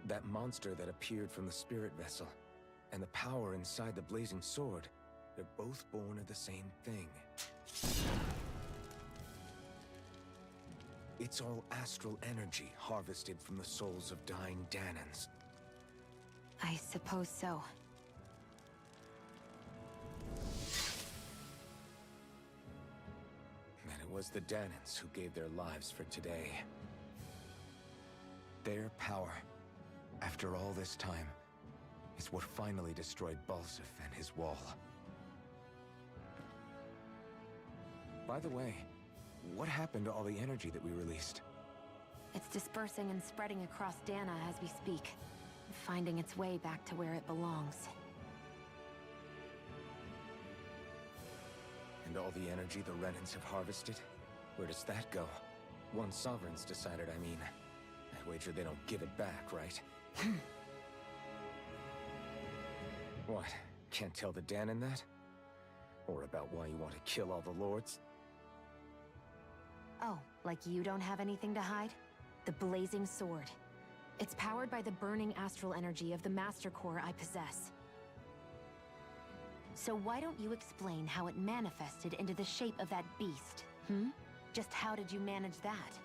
That monster that appeared from the spirit vessel, and the power inside the blazing sword, they're both born of the same thing. It's all astral energy harvested from the souls of dying Danans. I suppose so. And it was the Danans who gave their lives for today. Their power, after all this time, is what finally destroyed Balsif and his wall. By the way, what happened to all the energy that we released? It's dispersing and spreading across Dana as we speak, finding its way back to where it belongs. And all the energy the Renans have harvested? Where does that go? Once Sovereigns decided, I mean. I wager they don't give it back, right? What? Can't tell the Danan that? Or about why you want to kill all the lords? Oh, like you don't have anything to hide? The blazing sword. It's powered by the burning astral energy of the Master Core I possess. So why don't you explain how it manifested into the shape of that beast, hmm? Just how did you manage that?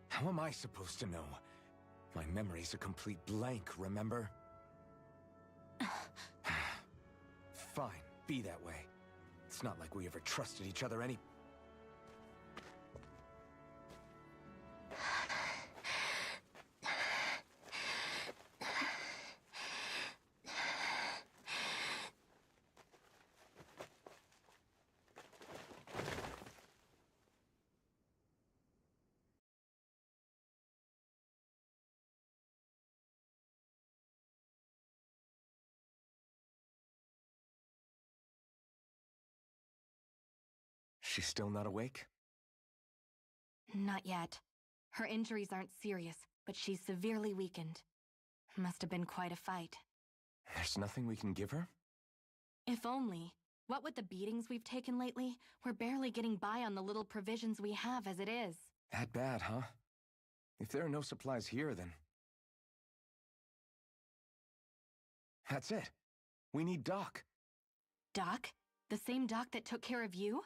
How am I supposed to know? My memory's a complete blank, remember? Fine, be that way. It's not like we ever trusted each other any... She's still not awake? Not yet. Her injuries aren't serious, but she's severely weakened. Must have been quite a fight. There's nothing we can give her? If only. What with the beatings we've taken lately, we're barely getting by on the little provisions we have as it is. That bad, huh? If there are no supplies here, then... That's it. We need Doc. Doc? The same Doc that took care of you?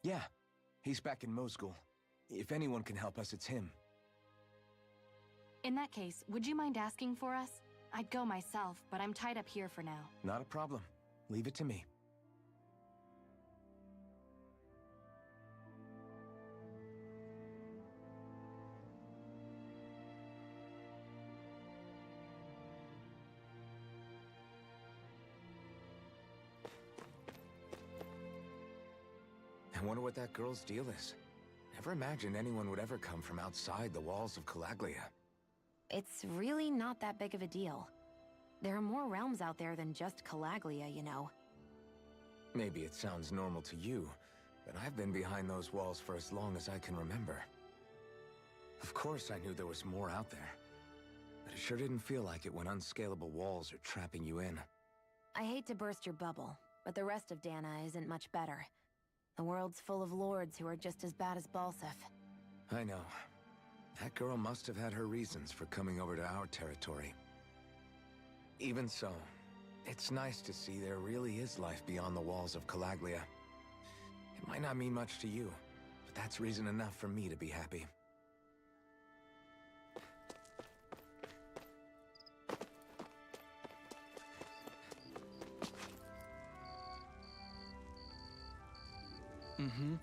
Yeah, he's back in Mosgul. If anyone can help us, it's him. In that case, would you mind asking for us? I'd go myself, but I'm tied up here for now. Not a problem. Leave it to me. I wonder what that girl's deal is. Never imagined anyone would ever come from outside the walls of Cyslodia. It's really not that big of a deal. There are more realms out there than just Cyslodia, you know. Maybe it sounds normal to you, but I've been behind those walls for as long as I can remember. Of course I knew there was more out there, but it sure didn't feel like it when unscalable walls are trapping you in. I hate to burst your bubble, but the rest of Dana isn't much better. The world's full of lords who are just as bad as Balsif. I know. That girl must have had her reasons for coming over to our territory. Even so, it's nice to see there really is life beyond the walls of Cyslodia. It might not mean much to you, but that's reason enough for me to be happy. Mm-hmm.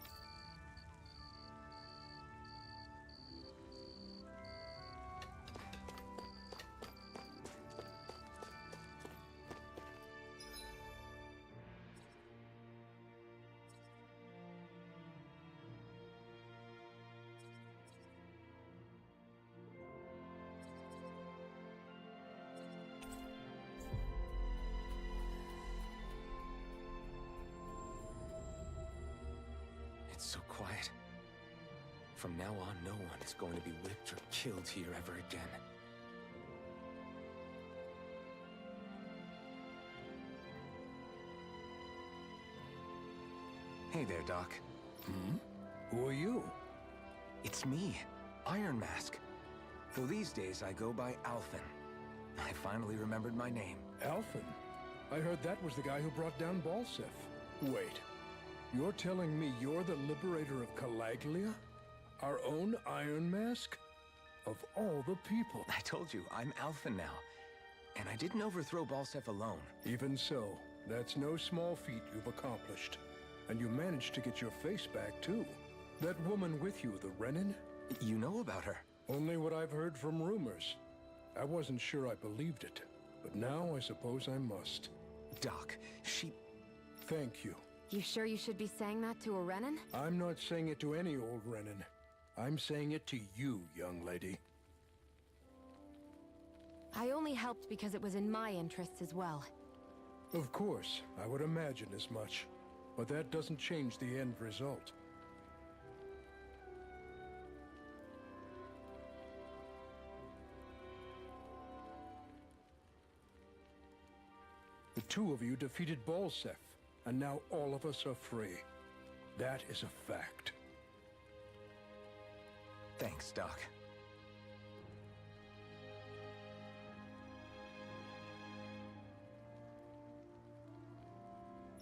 It's so quiet. From now on, no one is going to be whipped or killed here ever again. Hey there, Doc. Hmm? Who are you? It's me, Iron Mask. Though these days I go by Alphen. I finally remembered my name. Alphen? I heard that was the guy who brought down Balsef. Wait, you're telling me you're the liberator of Calaglia? Our own Iron Mask? Of all the people. I told you, I'm Alphen now. And I didn't overthrow Balsef alone. Even so, that's no small feat you've accomplished. And you managed to get your face back, too. That woman with you, the Renin? You know about her? Only what I've heard from rumors. I wasn't sure I believed it, but now I suppose I must. Doc, she... Thank you. You sure you should be saying that to a Renin? I'm not saying it to any old Renin. I'm saying it to you, young lady. I only helped because it was in my interests as well. Of course, I would imagine as much. But that doesn't change the end result. The two of you defeated Balsef, and now all of us are free. That is a fact. Thanks, Doc.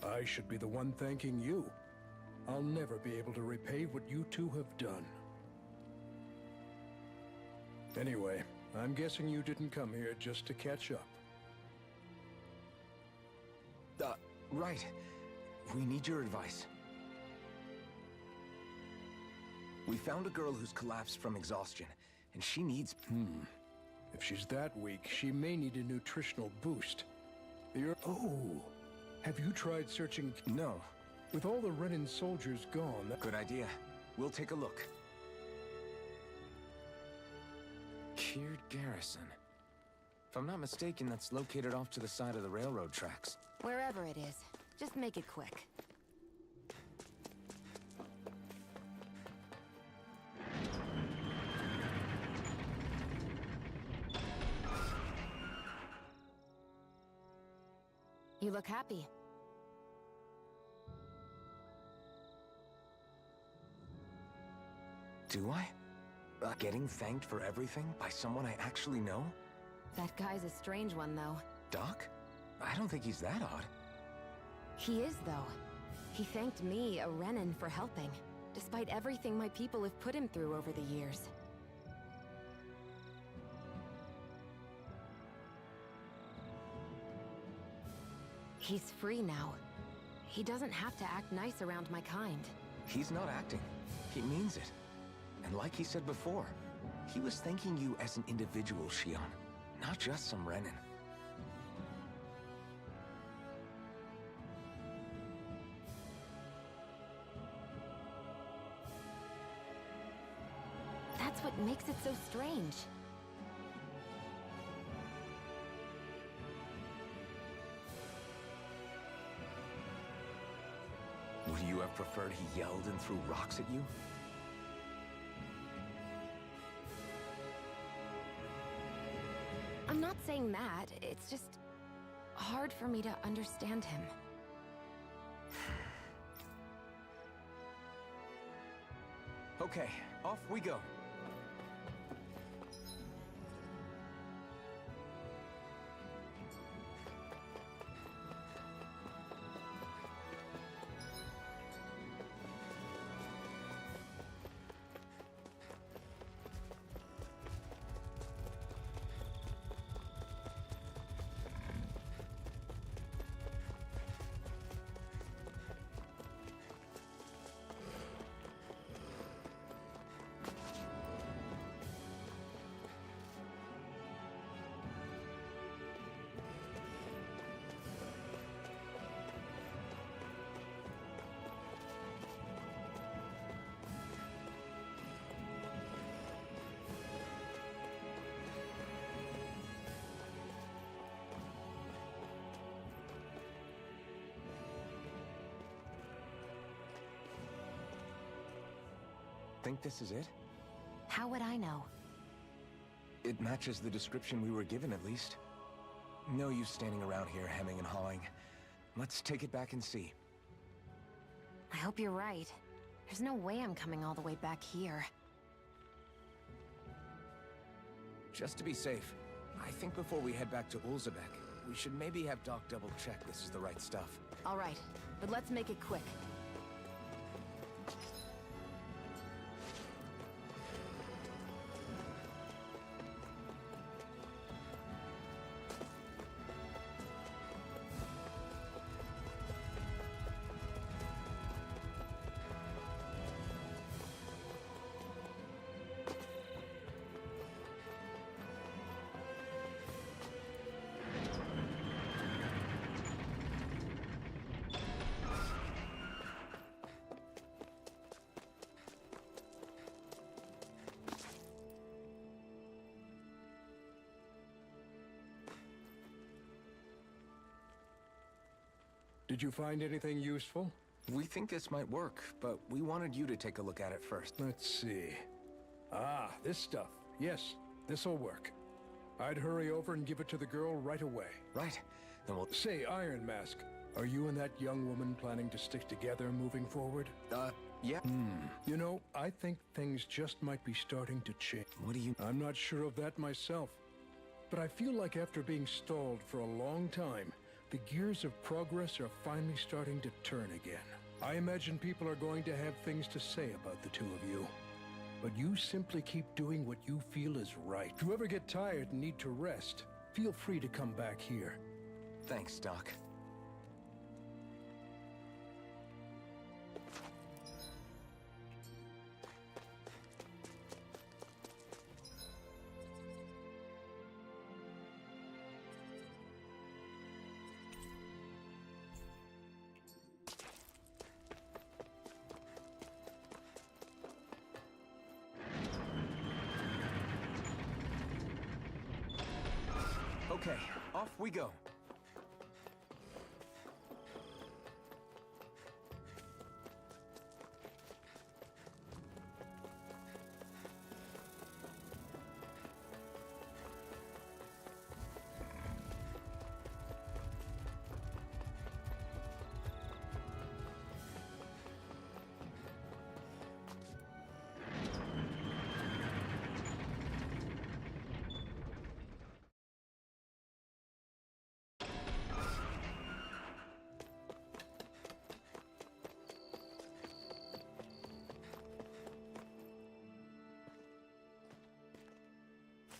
I should be the one thanking you. I'll never be able to repay what you two have done. Anyway, I'm guessing you didn't come here just to catch up. Right. We need your advice. We found a girl who's collapsed from exhaustion, and she needs... If she's that weak, she may need a nutritional boost. Oh! Have you tried searching... No. With all the Renin soldiers gone... Good idea. We'll take a look. Cured Garrison. If I'm not mistaken, that's located off to the side of the railroad tracks. Wherever it is, just make it quick. You look happy. Do I? Getting thanked for everything by someone I actually know? That guy's a strange one, though. Doc? I don't think he's that odd. He is, though. He thanked me, a Renin, for helping, despite everything my people have put him through over the years. He's free now. He doesn't have to act nice around my kind. He's not acting. He means it. And like he said before, he was thanking you as an individual, Shion, not just some Renin. That's what makes it so strange. Would you have preferred he yelled and threw rocks at you? I'm not saying that, it's just hard for me to understand him. Okay, off we go. Think this is it? How would I know? It matches the description we were given, at least. No use standing around here hemming and hawing. Let's take it back and see. I hope you're right. There's no way I'm coming all the way back here. Just to be safe, I think before we head back to Ulzebek, we should maybe have Doc double-check this is the right stuff. All right, but let's make it quick. Did you find anything useful? We think this might work, but we wanted you to take a look at it first. Let's see. Ah, this stuff. Yes, this'll work. I'd hurry over and give it to the girl right away. Right. Then we'll... Say, Iron Mask, are you and that young woman planning to stick together moving forward? Yeah. You know, I think things just might be starting to change. What do you... I'm not sure of that myself. But I feel like after being stalled for a long time, the gears of progress are finally starting to turn again. I imagine people are going to have things to say about the two of you. But you simply keep doing what you feel is right. If you ever get tired and need to rest, feel free to come back here. Thanks, Doc. Okay, off we go.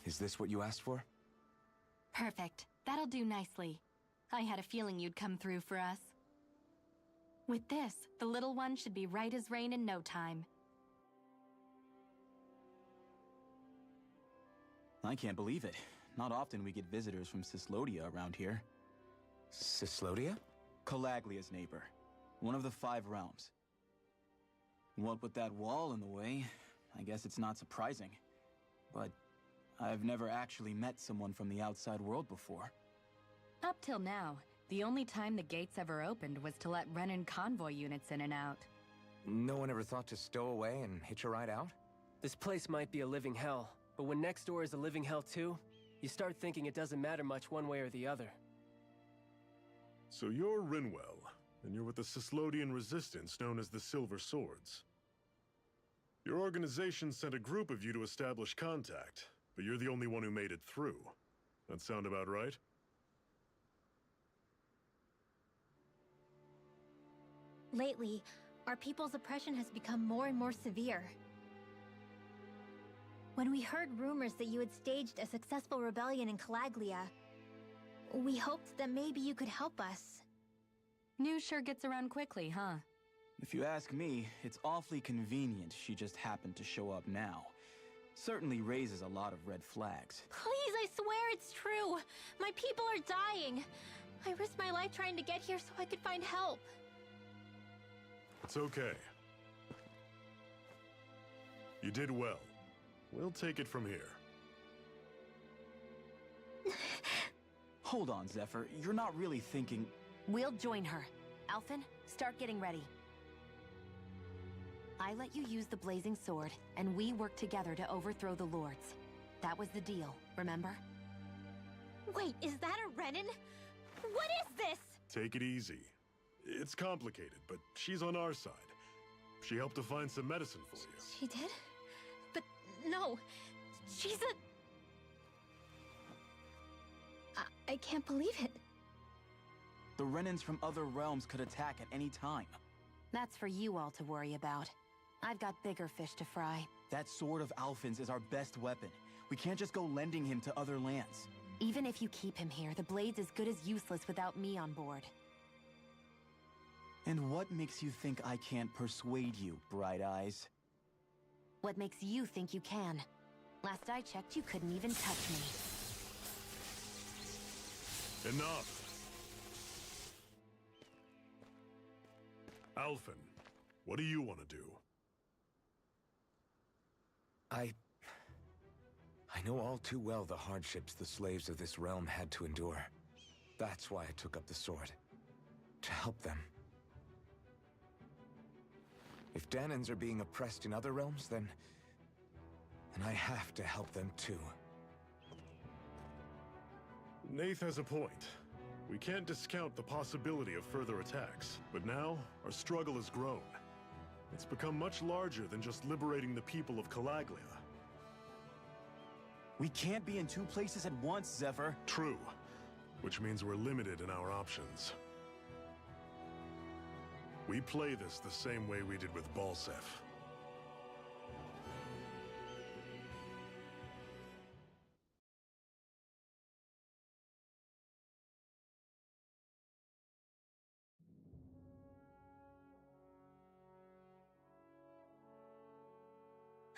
Is this what you asked for? Perfect. That'll do nicely. I had a feeling you'd come through for us. With this, the little one should be right as rain in no time. I can't believe it. Not often we get visitors from Cyslodia around here. Cyslodia? Calaglia's neighbor. One of the 5 realms. What with that wall in the way, I guess it's not surprising. But I've never actually met someone from the outside world before. Up till now, the only time the gates ever opened was to let Renan convoy units in and out. No one ever thought to stow away and hitch a ride out? This place might be a living hell, but when next door is a living hell too, you start thinking it doesn't matter much one way or the other. So you're Rinwell, and you're with the Cyslodian resistance known as the Silver Swords. Your organization sent a group of you to establish contact, but you're the only one who made it through. That sound about right? Lately, our people's oppression has become more and more severe. When we heard rumors that you had staged a successful rebellion in Calaglia, we hoped that maybe you could help us. News sure gets around quickly, huh? If you ask me, it's awfully convenient she just happened to show up now. Certainly raises a lot of red flags. Please, I swear it's true! My people are dying! I risked my life trying to get here so I could find help. It's okay. You did well. We'll take it from here. Hold on, Zephyr. You're not really thinking... We'll join her. Alphen, start getting ready. I let you use the blazing sword, and we worked together to overthrow the lords. That was the deal, remember? Wait, is that a Renan? What is this? Take it easy. It's complicated, but she's on our side. She helped to find some medicine for you. She did? But no, she's a... I can't believe it. The Renans from other realms could attack at any time. That's for you all to worry about. I've got bigger fish to fry. That sword of Alphen's is our best weapon. We can't just go lending him to other lands. Even if you keep him here, the blade's as good as useless without me on board. And what makes you think I can't persuade you, Bright Eyes? What makes you think you can? Last I checked, you couldn't even touch me. Enough! Alphen, what do you want to do? I know all too well the hardships the slaves of this realm had to endure. That's why I took up the sword. To help them. If Danans are being oppressed in other realms, then I have to help them too. Nath has a point. We can't discount the possibility of further attacks, but now our struggle has grown. It's become much larger than just liberating the people of Calaglia. We can't be in two places at once, Zephyr. True, which means we're limited in our options. We play this the same way we did with Balseph.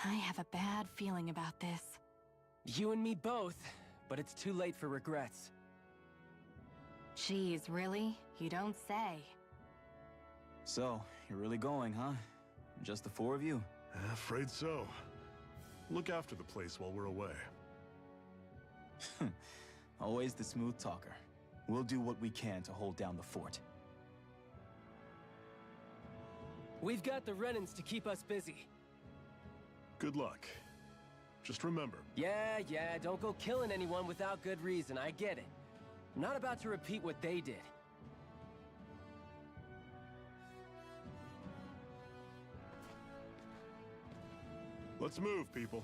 I have a bad feeling about this. You and me both, but it's too late for regrets. Geez, really? You don't say. So, you're really going, huh? Just the four of you? Afraid so. Look after the place while we're away. Always the smooth talker. We'll do what we can to hold down the fort. We've got the Renans to keep us busy. Good luck. Just remember. Yeah, don't go killing anyone without good reason, I get it. I'm not about to repeat what they did. Let's move, people.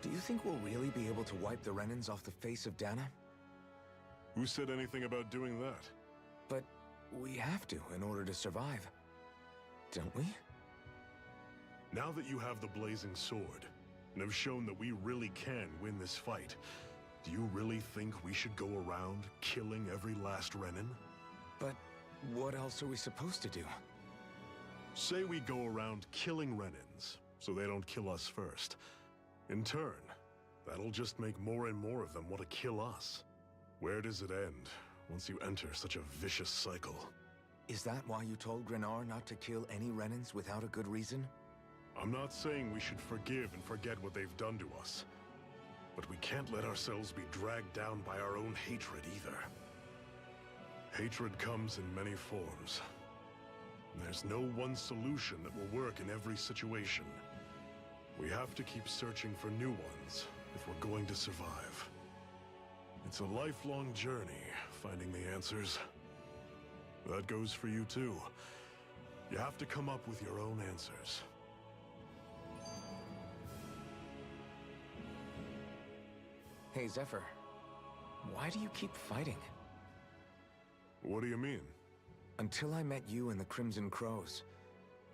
Do you think we'll really be able to wipe the Renans off the face of Dana? Who said anything about doing that? But we have to in order to survive. Don't we? Now that you have the blazing sword, and have shown that we really can win this fight, do you really think we should go around killing every last Renan? But what else are we supposed to do? Say we go around killing Renans, so they don't kill us first. In turn, that'll just make more and more of them want to kill us. Where does it end, once you enter such a vicious cycle? Is that why you told Grenar not to kill any Renans without a good reason? I'm not saying we should forgive and forget what they've done to us. But we can't let ourselves be dragged down by our own hatred either. Hatred comes in many forms. There's no one solution that will work in every situation. We have to keep searching for new ones if we're going to survive. It's a lifelong journey, finding the answers. That goes for you too. You have to come up with your own answers. Hey, Zephyr. Why do you keep fighting? What do you mean? Until I met you and the Crimson Crows,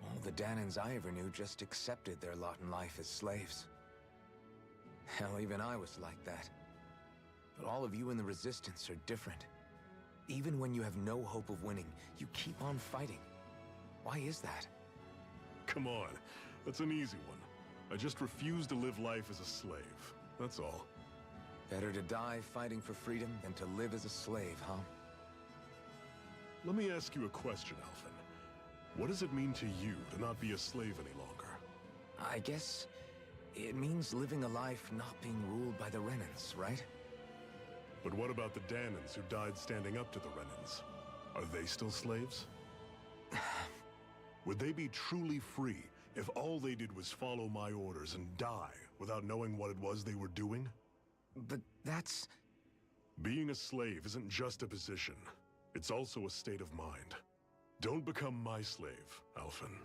all the Danans I ever knew just accepted their lot in life as slaves. Hell, even I was like that. But all of you in the Resistance are different. Even when you have no hope of winning, you keep on fighting. Why is that? Come on, that's an easy one. I just refuse to live life as a slave, that's all. Better to die fighting for freedom than to live as a slave, huh? Let me ask you a question, Alphen. What does it mean to you to not be a slave any longer? I guess it means living a life not being ruled by the Renans, right? But what about the Danans who died standing up to the Renans? Are they still slaves? Would they be truly free If all they did was follow my orders and die without knowing what it was they were doing? But that's... Being a slave isn't just a position. It's also a state of mind. Don't become my slave, Alphen.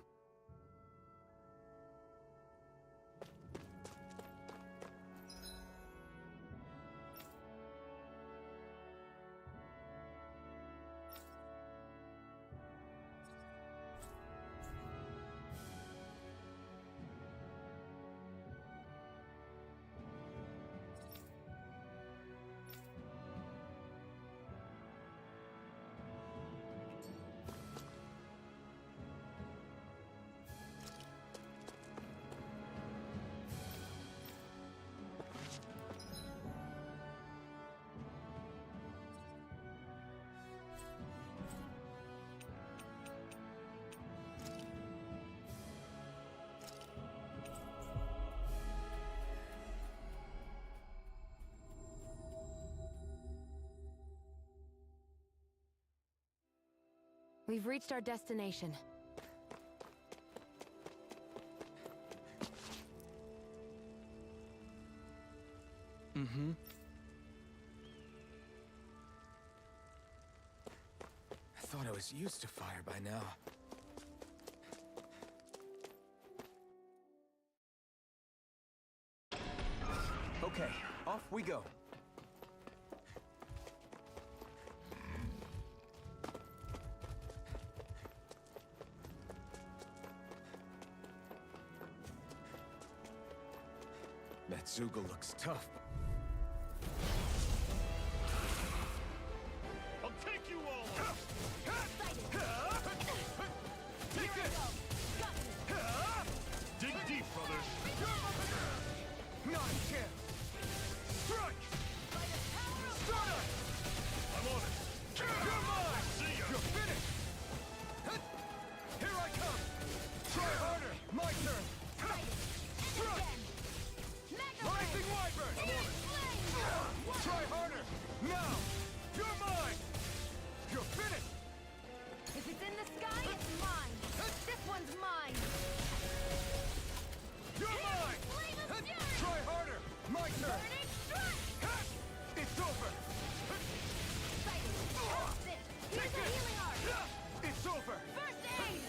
We've reached our destination. Mm-hmm. I thought I was used to fire by now. Okay, off we go. That Zoogle looks tough. I'll take you all on! Take it! Dig deep, brothers! Not a chance! Strike! Stunner! I'm on it! You're mine! See ya! You're finished! Here I come! Try harder! My turn! Strike! Rising Wyvern! I'm on it! Try harder! Now! You're mine! You're finished! If it's in the sky, it's mine. This one's mine. You're mine! Flame of fury! Try harder! My turn! Burning strike! It's over! Exciting! How's this? Here's a healing art! It's over! First aid!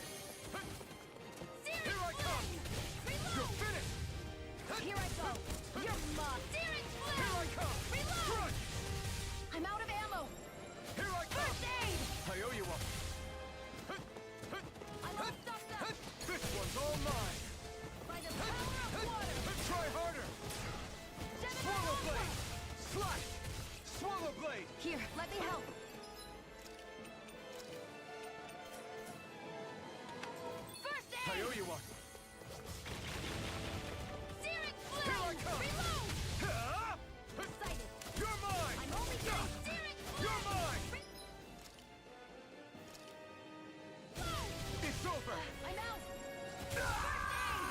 Searing Here I come! flame! Reload! You're finished! Here I go! You're mine! Searing flame! Here I come! Reload! Strike! I'm out of ammo! Here I come! First aid! I owe you one! I'm all stuffed up! This one's all mine! By the power of water! Try harder! Swallow blade! Slash! Swallow blade! Here, let me help! First I aid! owe you one! Searing Here I flame! come! Reload! Ah! Excited! You're mine! I'm only getting searing flame! You're mine! Whoa! It's over! I'm out! First aid!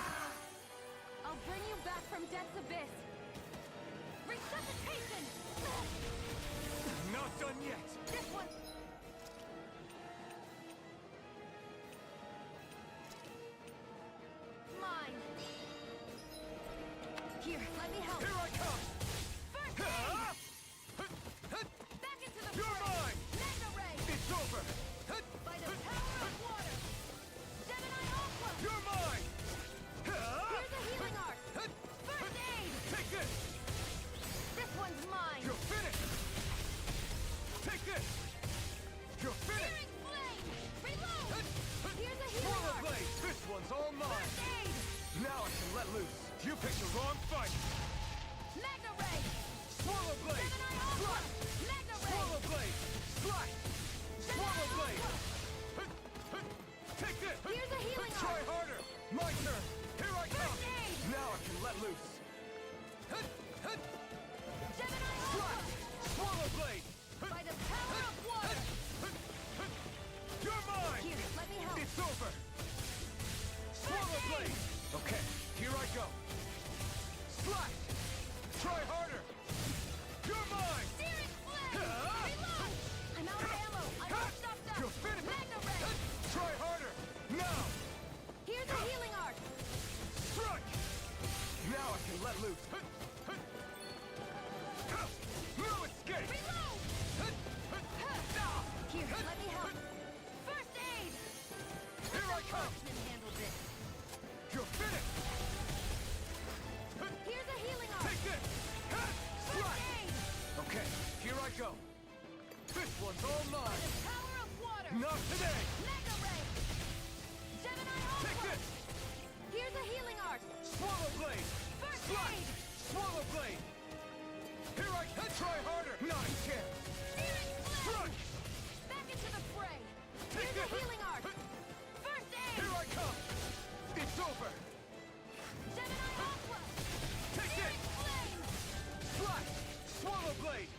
I'll bring you back from death's abyss! Resuscitation! Not done yet! This one... Mine! Here, let me help! Here I come! First aid! Ah! Back into the You're fray! mine! Mega ray! It's over! By the power of water! Gemini Aqua! You're mine! Ah! Here's a healing art! First aid! Take this! This one's mine! You're finished! Take this! You're finished! Searing flame! Reload! Here's a healing Swallow art! blade! This one's all mine! First aid! Now I can let loose! You picked the wrong fight! Magna ray! Swallow blade! Gemini Aqua! Slash! Magna ray! Swallow blade! Slash! Swallow Gemini blade! Aqua! Take this! Here's a healing Try art! harder! My turn! Here I come! First aid! Now I can let loose! Gemini Slash! Aqua! Swallow blade! By the power of water! You're mine! Here, let me help! It's over! Swallow aid! blade! Okay, here I go! Slash! Try harder! You're mine! Searing flame! Ah! Reload! I'm out of ammo! I'm all stuffed up! You're finished! Magna ray! Try harder! Now! Here's a healing art! You're finished! Here's a healing arc! Take this! First aid! Okay, here I go. This one's all mine. The power of water! Not today! Mega ray! Gemini Take Aqua! this! Here's a healing arc! Swallow blade! First Slash! aid! Swallow blade! Here I can try harder! Not a chance! Searing flame! Struck! Back into the fray! Take Here's a it! healing arc! First aid! Here I come! It's over! Gemini Aqua! Take Searing this! flame! Slash! Swallow blade!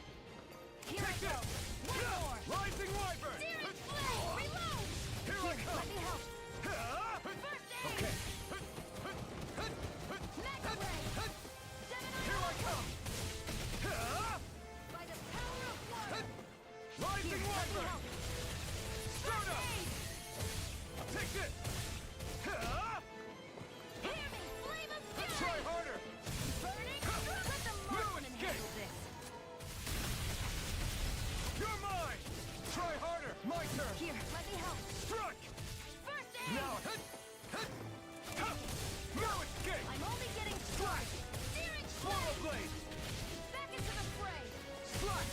Here I Take go! this! One more! Rising Wyvern! Searing flame! Reload! Here I come! Let me help! First aid! Okay. Mega ray! Gemini Here I come! By the power of water! Rising Let me Wyvern! help! Start up! Aid! Take this! Hear me! Flame of fury! Try harder! Burning! Let the marksman handle this! You're mine! Try harder! My turn! Here, let me help! Struck! First aid! Now, now escape! I'm only getting Slash! Searing Swallow flame! blade! Back into the fray! Slash!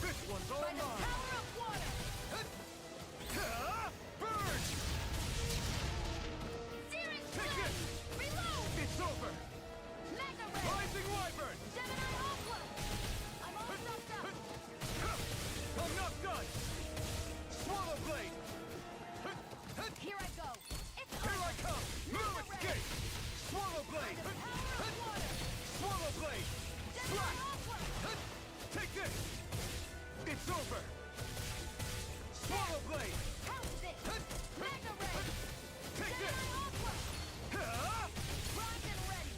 This one's all By the mine! power of water! Burn! Searing Take flame! it! Reload! It's over! Mega ray! Rising Wyvern! Gemini Aqua! I'm all stuffed up! I'm not done! Swallow blade! Here I go! It's Here over! I come! No Mega ray! escape! Swallow blade! The power of water! Swallow blade! Gemini Slash! Aqua! Take this! It's over! Swallow blade! How's this? Mega ray! Take this! Gemini Aqua! Primed and ready!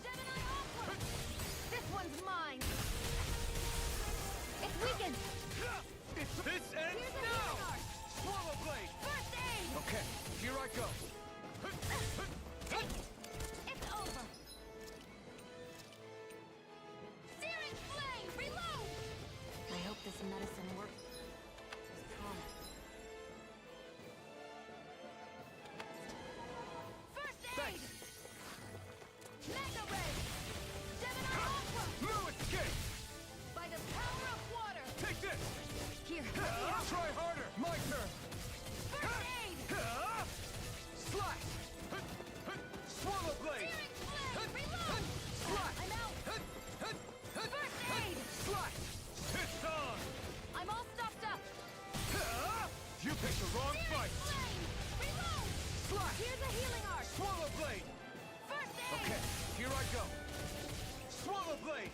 Gemini Aqua! This one's mine! It's weakened! This ends Here's a now! healing arc! Swallow blade! First aid! Okay, here I go. Take it! It's over! Searing flame! Reload! I hope this medicine works. Just promise. First aid! Mega ray! Gemini Aqua! No escape! By the power of water! Take this! Here, let me help! Try harder! My turn! First aid! Slash! Swallow blade! Searing flame! Reload! Slash! I'm out! First aid! Slash! It's on! I'm all stuffed up! You picked the wrong Searing fight! flame! Reload! Slash! Here's a healing arc! Swallow blade! First aid! Okay, here I go. Swallow blade!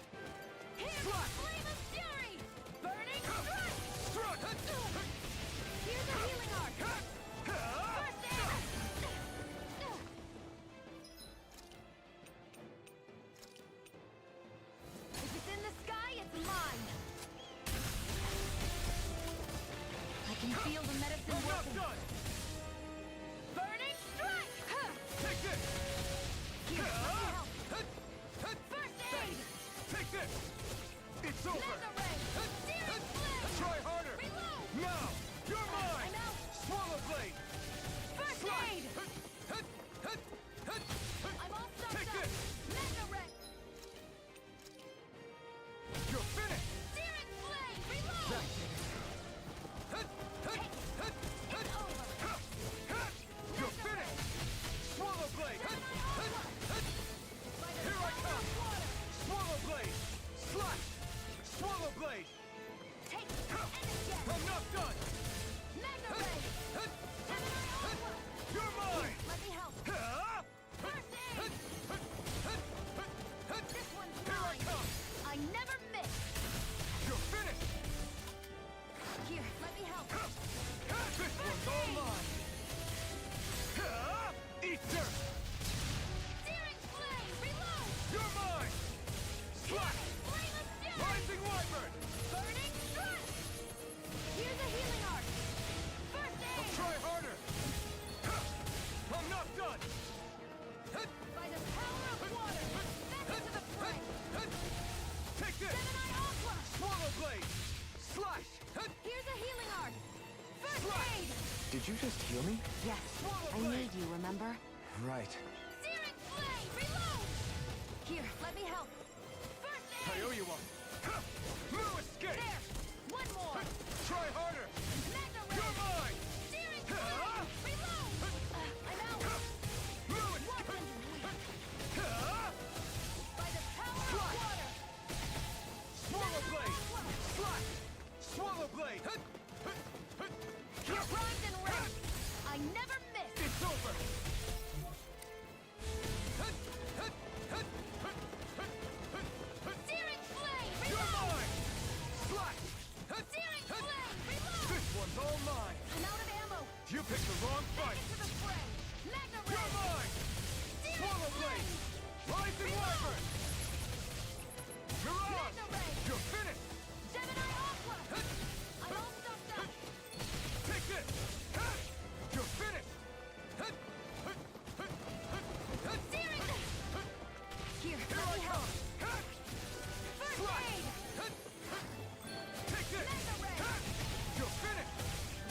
Here's Slash! flame of fury! Burning strike! Struck! Here's a healing arc! First aid! If it's in the sky, it's mine! I can feel the medicine I'm not working! done! Burning strike! Take this! Here, let me help! First aid! Take this! It's over! Mega ray! Searing flame! Try harder! Reload! Now! You're mine! I'm out! Swallow blade! First Slash! aid! I'm all stuffed Take up! this! Mega ray! You're finished! Searing flame! Reload! It's over! You're finished! Swallow blade! Gemini Aqua! By the Here I power come! of water! Swallow blade! Slash! Swallow blade! Take it! And again! I'm not done! Mega ray! Gemini Aqua! You're mine! Let me help! First aid! This one's Here I mine! come! I never miss! You're finished! Here, let me help! This one's all mine! Eat dirt! Searing flame! Reload! You're mine! Slash! Flame of fury! Rising Wyvern! Burning strike! Here's a healing arc! First aid! Try harder! I'm not done! By the power of water! Back into the fray! Take this! Gemini Aqua! Swallow blade! Slash! Here's a healing arc! First Slash! aid! Did you just heal me? Yes, Swallow I blade! need you, remember? Right. Searing Flame! Reload! Here, let me help. First aid! I owe you one. No escape! There! One more! Try harder! Magna Ray! You're mine! Searing Flame! Reload! I'm out! Wasn't weak! By the power of water! Swallow blade! Slash! Swallow blade! Primed and ready! I never miss! It's over! Searing Flame! You're Reload! mine! Slash! Searing Flame! Reload! This one's all mine! I'm out of ammo! You picked the wrong Back fight! into the fray! Magna Ray! You're mine! Searing Swallow blade! Flame! Rising Wyvern! Mirage! Magna Ray! You're finished! Gemini Aqua! I'm all stuffed up! Take this! You're finished! Searing! Here, Here let I me help! come! First Slash! aid! Take this! Magna Ray! You're finished!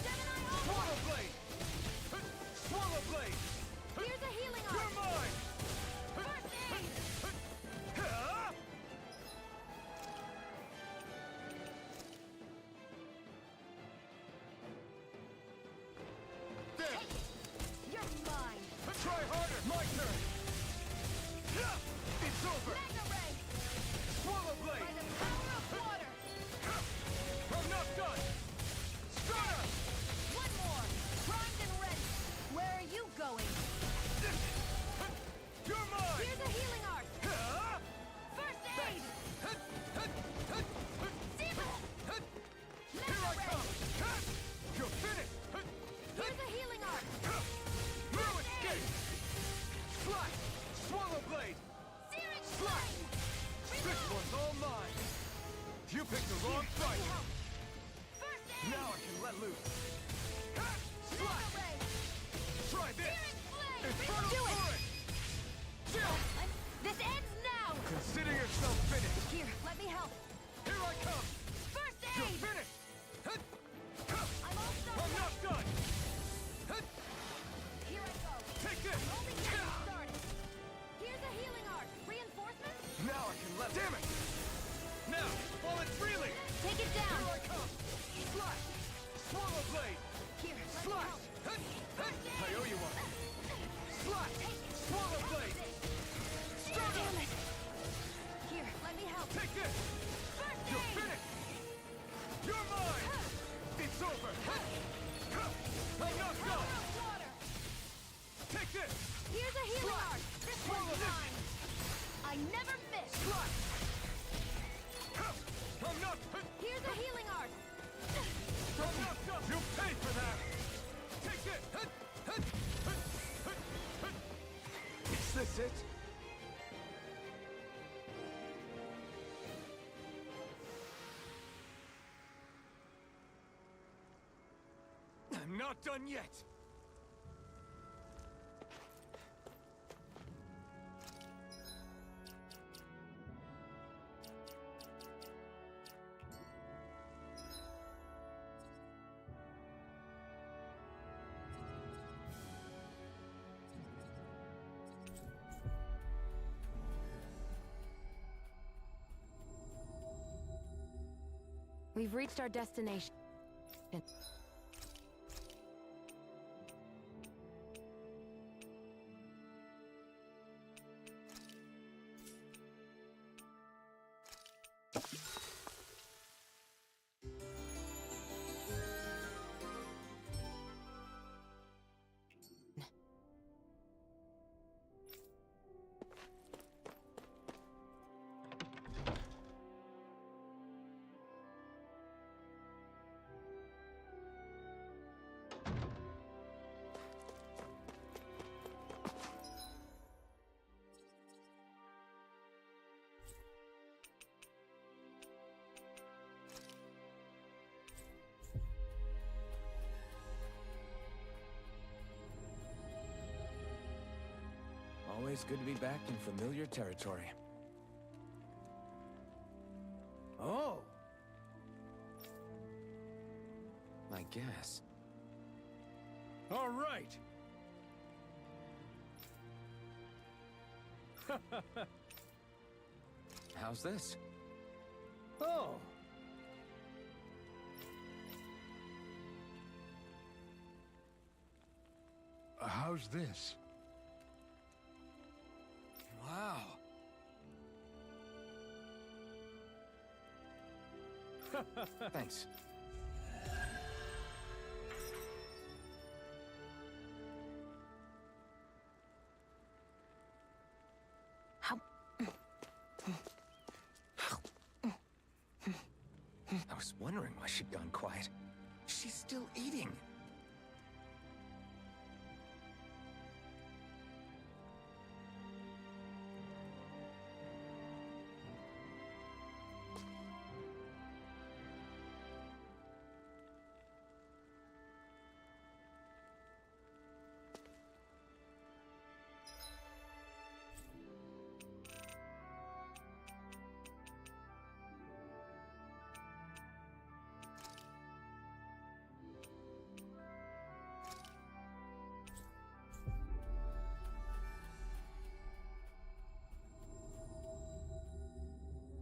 Gemini Aqua! Swallow blade! Swallow blade! Here's a healing You're arm! mine! First aid! There! Take it! You're mine! Try harder! My turn! It's over! Magna Ray! Swallow By blade! the power of water! I'm not done! Strata! One more! Primed and ready! Where are you going? You're mine! Here's a healing art! First aid! Zero! Here I come! You're finished! Here's a healing art! No escape! Slash! Swallow blade! Searing Slash! flame! This one's all mine! You picked the wrong fight! First aid! Now I can let loose! Magna Slash! Ray! Try this! Searing flame! Infernal Do it! Torrent! Chill! This ends now! Consider yourself finished! Here, let me help! Here I come! First You're aid! finished! I'm all stuffed I'm up! not done! Here I go! Take this! Only getting started! Here's a healing art! Reinforcements? Now I can let. Damn it! Now, while it's reeling! Take it down! Here I come! Slash! Swallow blade! Here, let me Slash! help! I owe you one! Slash! Swallow blade! Start up! Damn it! Here, let me help! Take this! First You're aid! finished! You're mine! It's over! I'm not Power done! of water! Take this! Here's a healing Slash! art! This Swallow one's this! mine! I never miss! Slash! I'm not. Here's a healing art! I'm not done. You pay for that. Take this. Is this it? I'm not done yet. We've reached our destination. Always good to be back in familiar territory. Oh! I guess. All right. How's this? Oh! How's this? Wow. Thanks. I was wondering why she'd gone quiet. She's still eating.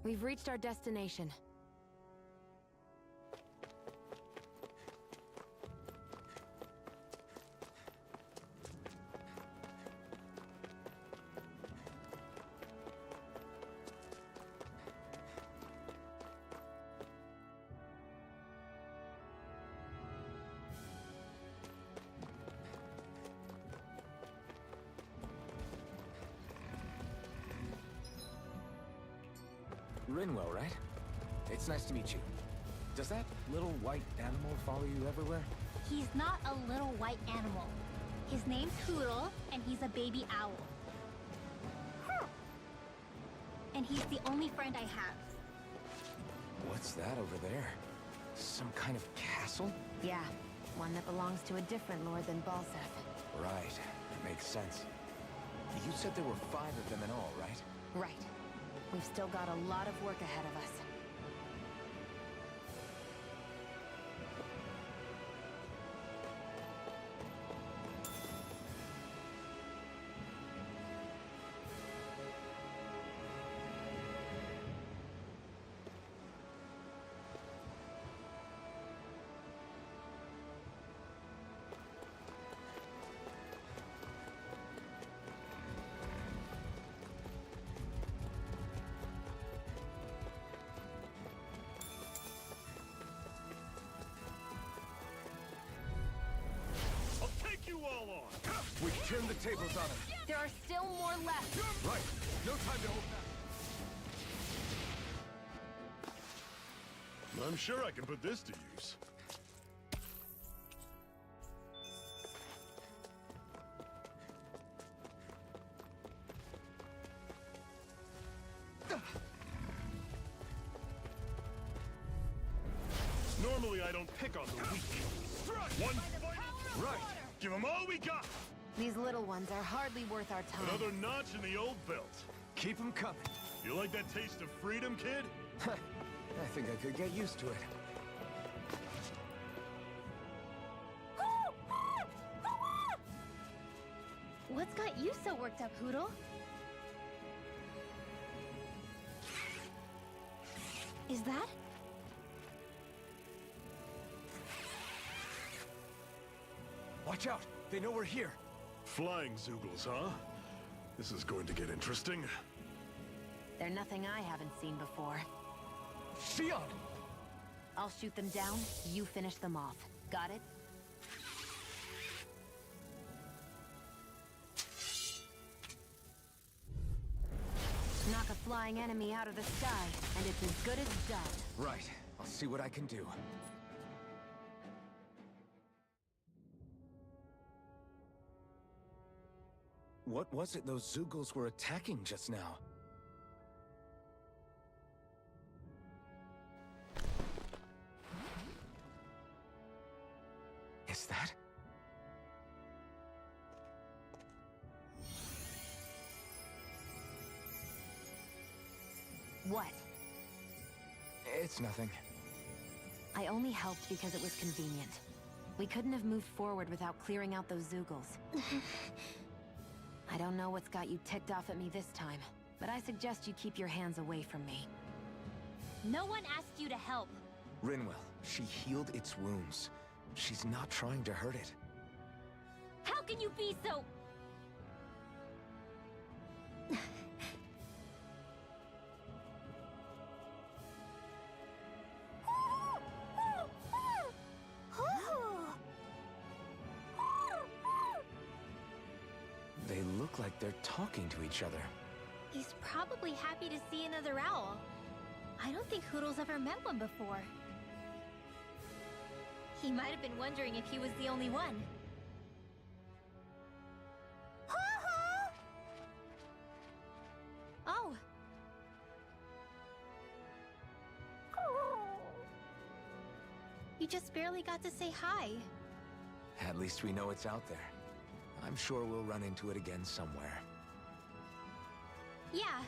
We've reached our destination. Rinwell, right? It's nice to meet you. Does that little white animal follow you everywhere? He's not a little white animal. His name's Hoodle, and he's a baby owl. And he's the only friend I have. What's that over there? Some kind of castle? Yeah, one that belongs to a different lord than Balseth. Right, that makes sense. You said there were 5 of them in all, right? Right. We've still got a lot of work ahead of us. You all on! We turned the tables on him. There are still more left. Right. No time to hold back. I'm sure I can put this to use. Normally I don't pick on the weak. One fight! Right! Give them all we got! These little ones are hardly worth our time. Another notch in the old belt. Keep them coming. You like that taste of freedom, kid? I think I could get used to it. What's got you so worked up, Hoodle? Is that? Watch out! They know we're here. Flying Zoogles, huh? This is going to get interesting. They're nothing I haven't seen before. Sion! I'll shoot them down, you finish them off. Got it? Knock a flying enemy out of the sky, and it's as good as done. Right. I'll see what I can do. What was it those Zoogles were attacking just now? Is that? What? It's nothing. I only helped because it was convenient. We couldn't have moved forward without clearing out those Zoogles. I don't know what's got you ticked off at me this time, but I suggest you keep your hands away from me. No one asked you to help. Rinwell, she healed its wounds. She's not trying to hurt it. How can you be so... They look like they're talking to each other. He's probably happy to see another owl. I don't think Hoodle's ever met one before. He might have been wondering if he was the only one. Oh! You just barely got to say hi. At least we know it's out there. I'm sure we'll run into it again somewhere. Yeah,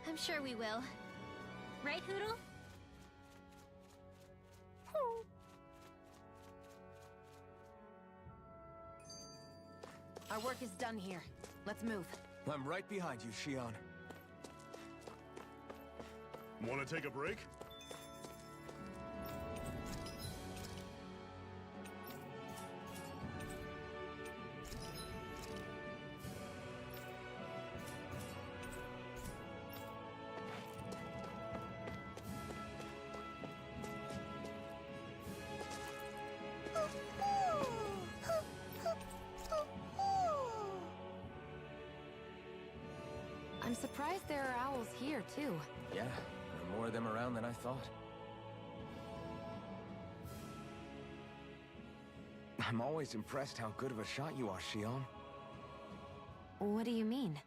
I'm sure we will. Right, Hoodle? Our work is done here. Let's move. I'm right behind you, Shion. Want to take a break? I'm surprised there are owls here, too. Yeah, there are more of them around than I thought. I'm always impressed how good of a shot you are, Shion. What do you mean?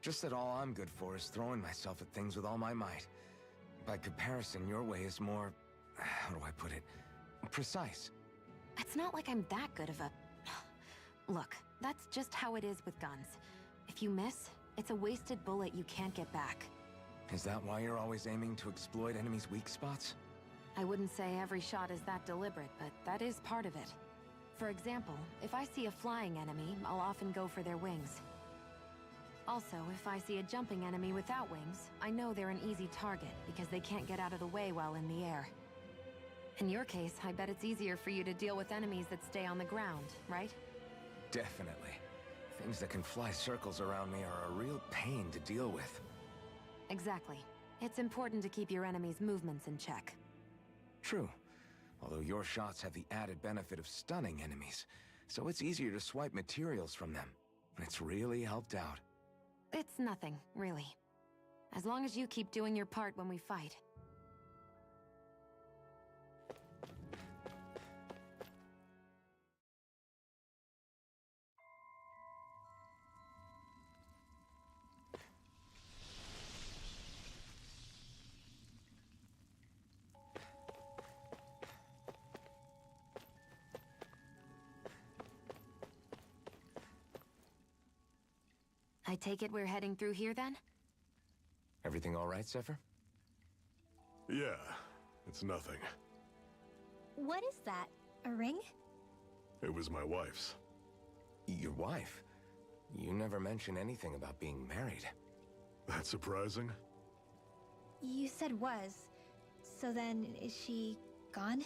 Just that all I'm good for is throwing myself at things with all my might. By comparison, your way is more... how do I put it? Precise. It's not like I'm that good of a... Look, that's just how it is with guns. If you miss, it's a wasted bullet you can't get back. Is that why you're always aiming to exploit enemies' weak spots? I wouldn't say every shot is that deliberate, but that is part of it. For example, if I see a flying enemy, I'll often go for their wings. Also, if I see a jumping enemy without wings, I know they're an easy target because they can't get out of the way while in the air. In your case, I bet it's easier for you to deal with enemies that stay on the ground, right? Definitely. Things that can fly circles around me are a real pain to deal with. Exactly. It's important to keep your enemies' movements in check. True. Although your shots have the added benefit of stunning enemies, so it's easier to swipe materials from them. It's really helped out. It's nothing, really. As long as you keep doing your part when we fight. I take it we're heading through here, then? Everything all right, Zephyr? Yeah, it's nothing. What is that? A ring? It was my wife's. Your wife? You never mentioned anything about being married. That's surprising? You said was. So then, is she gone?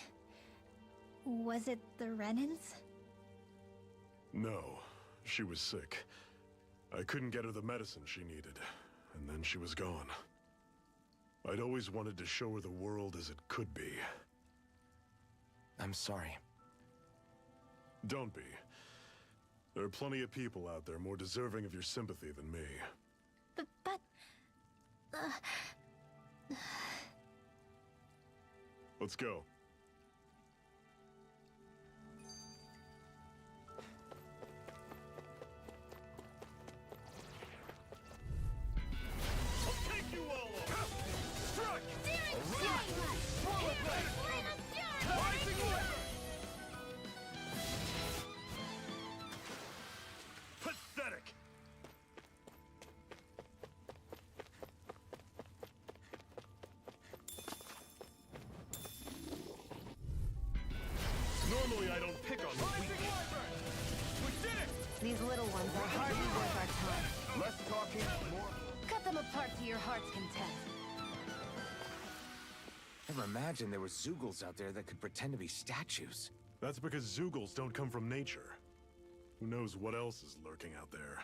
Was it the Renans? No, she was sick. I couldn't get her the medicine she needed, and then she was gone. I'd always wanted to show her the world as it could be. I'm sorry. Don't be. There are plenty of people out there more deserving of your sympathy than me. But... Let's go. Pathetic! These little ones are hardly worth our time. Less talking, more... Cut them apart to your heart's content. Never imagined there were Zeugles out there that could pretend to be statues. That's because Zeugles don't come from nature. Who knows what else is lurking out there?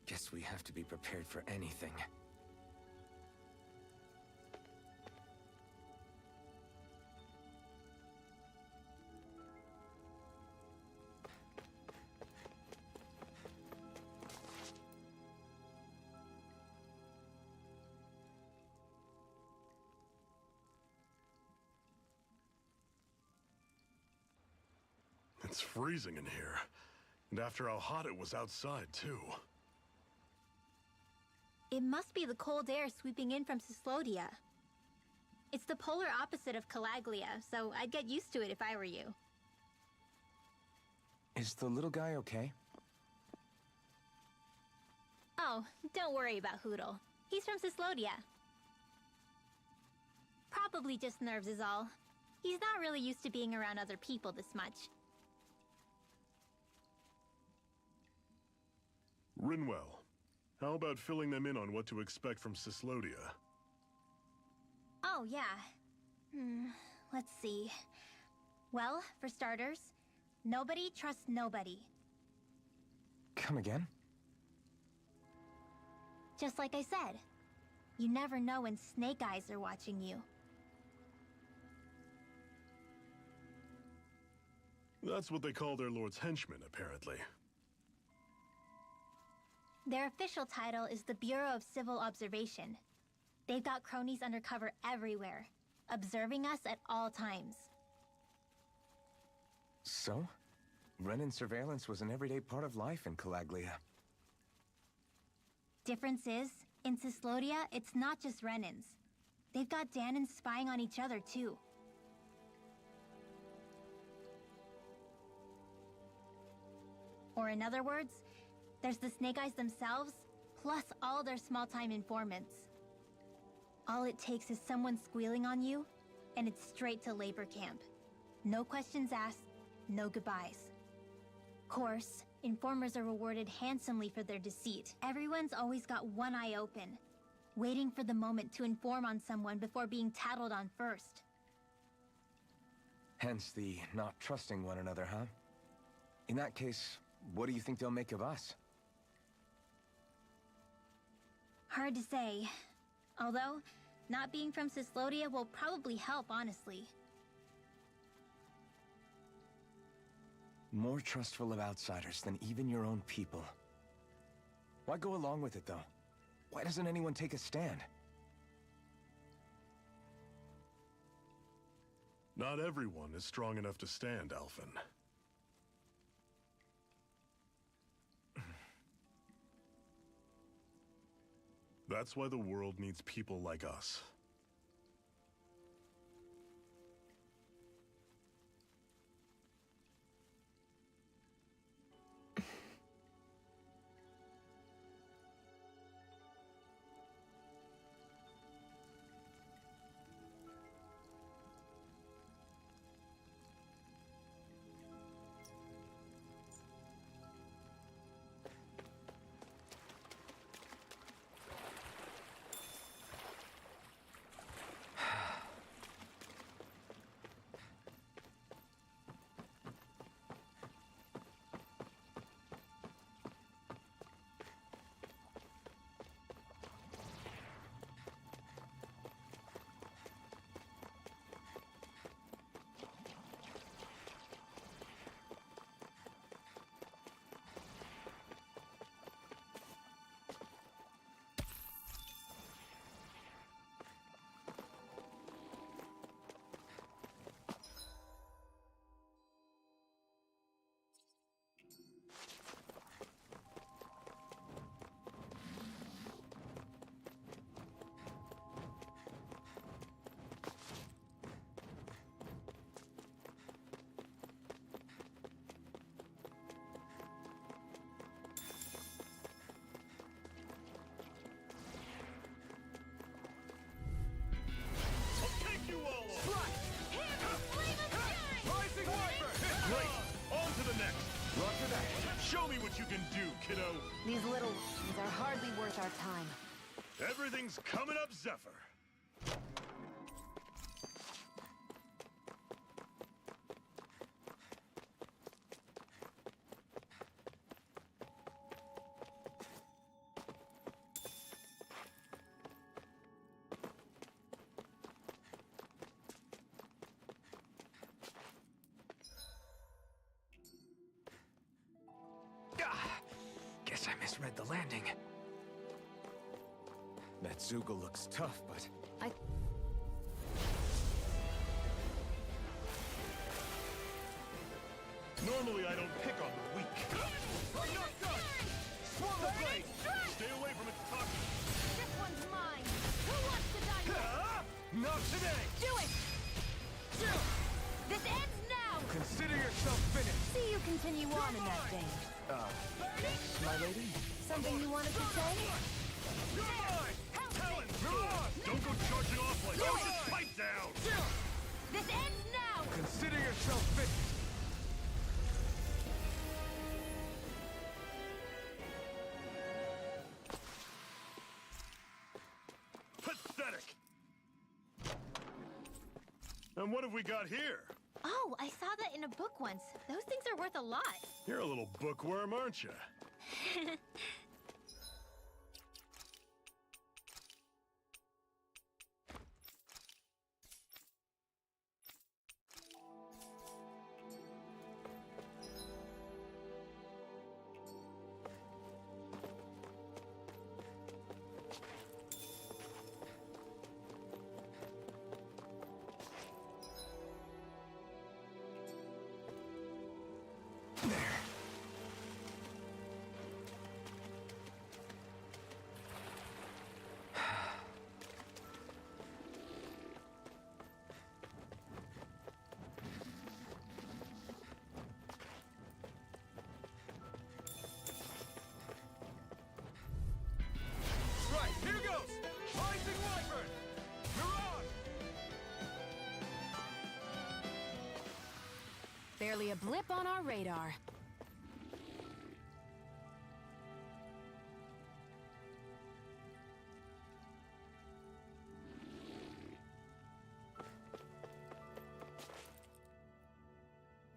Guess we have to be prepared for anything. It's freezing in here. And after how hot it was outside, too. It must be the cold air sweeping in from Cyslodia. It's the polar opposite of Calaglia, so I'd get used to it if I were you. Is the little guy okay? Oh, don't worry about Hootle. He's from Cyslodia. Probably just nerves is all. He's not really used to being around other people this much. Rinwell, how about filling them in on what to expect from Cyslodia? Oh, yeah. Let's see. Well, for starters, nobody trusts nobody. Come again? Just like I said. You never know when Snake Eyes are watching you. That's what they call their lord's henchmen, apparently. Their official title is the Bureau of Civil Observation. They've got cronies undercover everywhere, observing us at all times. So? Renin surveillance was an everyday part of life in Calaglia. Difference is, in Cyslodia, it's not just Renins. They've got Danans spying on each other, too. Or in other words, there's the Snake Eyes themselves, plus all their small-time informants. All it takes is someone squealing on you, and it's straight to labor camp. No questions asked, no goodbyes. Course, informers are rewarded handsomely for their deceit. Everyone's always got one eye open, waiting for the moment to inform on someone before being tattled on first. Hence the not trusting one another, huh? In that case, what do you think they'll make of us? Hard to say. Although, not being from Cyslodia will probably help, honestly. More trustful of outsiders than even your own people. Why go along with it, though? Why doesn't anyone take a stand? Not everyone is strong enough to stand, Alphen. That's why the world needs people like us. Show me what you can do, kiddo! These little ones are hardly worth our time. Everything's coming up, Zephyr! Guess I misread the landing. That Zoogle looks tough, but... Normally I don't pick on the weak. I'm not done! Swallow blade! Stay away from its toxin! This one's mine! Who wants to die next? Not today! Do it! This ends now! Consider yourself finished! See you continue on in that vein. My lady? Something you wanted to say? You're mine! Talon! Mirage! Don't go charging off like that! Just pipe down! This ends now! Consider yourself finished! Pathetic! And what have we got here? Oh, I saw that in a book once. Those things are worth a lot. You're a little bookworm, aren't you? Right, here goes! Rising Wyvern! Mirage! Barely a blip on our radar.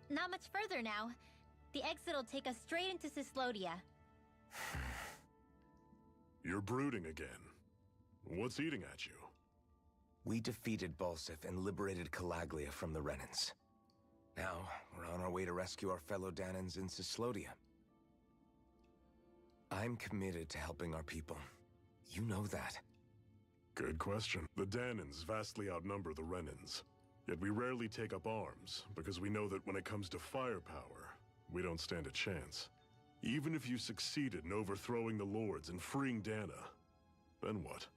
Not much further now. The exit'll take us straight into Cyslodia. You're brooding again. What's eating at you? We defeated Balsif and liberated Calaglia from the Renans. Now, we're on our way to rescue our fellow Danans in Cyslodia. I'm committed to helping our people. You know that. Good question. The Danans vastly outnumber the Renans. Yet we rarely take up arms, because we know that when it comes to firepower, we don't stand a chance. Even if you succeeded in overthrowing the Lords and freeing Dana, then what?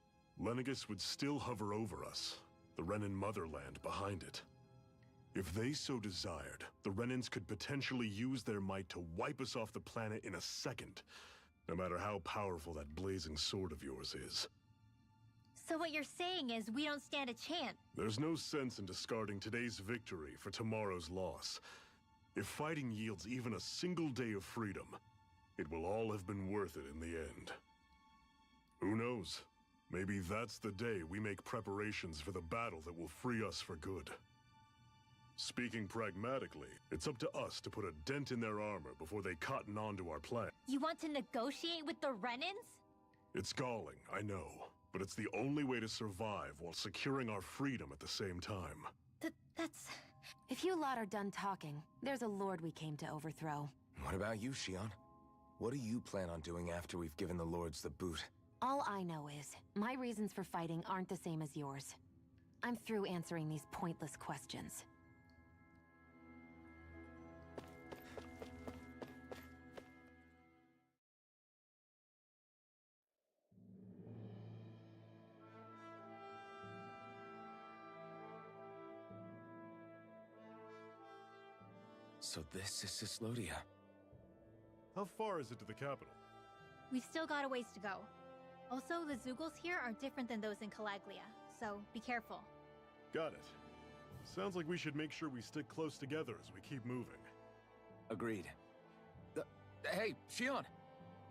Lenegis would still hover over us, the Renan motherland behind it. If they so desired, the Renans could potentially use their might to wipe us off the planet in a second, no matter how powerful that blazing sword of yours is. So what you're saying is we don't stand a chance. There's no sense in discarding today's victory for tomorrow's loss. If fighting yields even a single day of freedom, it will all have been worth it in the end. Who knows? Maybe that's the day we make preparations for the battle that will free us for good. Speaking pragmatically, it's up to us to put a dent in their armor before they cotton on to our plan. You want to negotiate with the Renans? It's galling, I know, but it's the only way to survive while securing our freedom at the same time. That's... If you lot are done talking, there's a lord we came to overthrow. What about you, Shion? What do you plan on doing after we've given the Lords the boot? All I know is, my reasons for fighting aren't the same as yours. I'm through answering these pointless questions. So this is Cyslodia. How far is it to the capital? We've still got a ways to go. Also, the Zoogles here are different than those in Calaglia, so be careful. Got it. Sounds like we should make sure we stick close together as we keep moving. Agreed. Hey, Shion!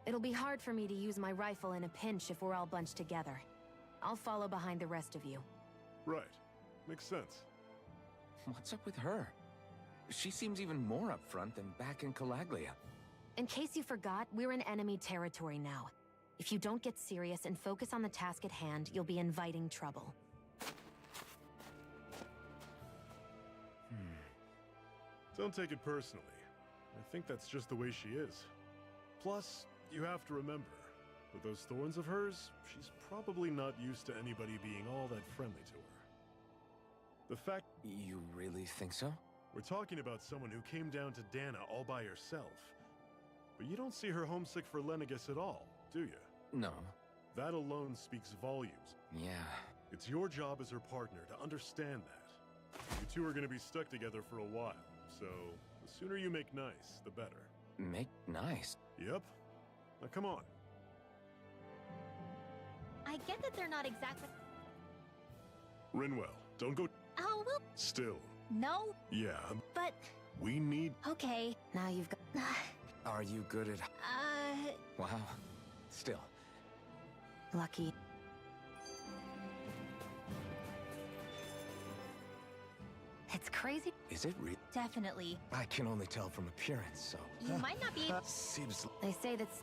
It'll be hard for me to use my rifle in a pinch if we're all bunched together. I'll follow behind the rest of you. Right. Makes sense. What's up with her? She seems even more upfront than back in Calaglia. In case you forgot, we're in enemy territory now. If you don't get serious and focus on the task at hand, you'll be inviting trouble. Don't take it personally. I think that's just the way she is. Plus, you have to remember, with those thorns of hers, she's probably not used to anybody being all that friendly to her. The fact... You really think so? We're talking about someone who came down to Dana all by herself. But you don't see her homesick for Lenegis at all, do you? No. That alone speaks volumes. Yeah. It's your job as her partner to understand that. You two are going to be stuck together for a while, so the sooner you make nice, the better. Make nice? Yep. Now come on. I get that they're not exactly. Rinwell, don't go... Oh, well, Still. no, Yeah, but we need... okay. Now you've got... Are you good at... Wow. Still. Lucky. It's crazy. Is it real? Definitely. I can only tell from appearance, so... You might not be. Seems... They say that's...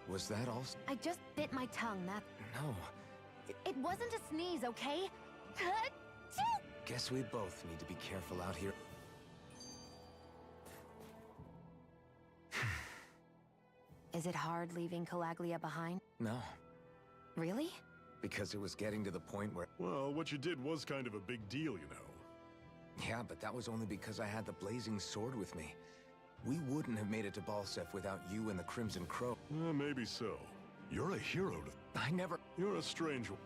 Was that all... I just bit my tongue, that... No. It wasn't a sneeze, okay? Guess we both need to be careful out here. Is it hard leaving Calaglia behind? No. Really? Because it was getting to the point where... Well, what you did was kind of a big deal, you know. Yeah, but that was only because I had the blazing sword with me. We wouldn't have made it to Balsef without you and the Crimson Crow. Maybe so. You're a hero to... I never... You're a strange one.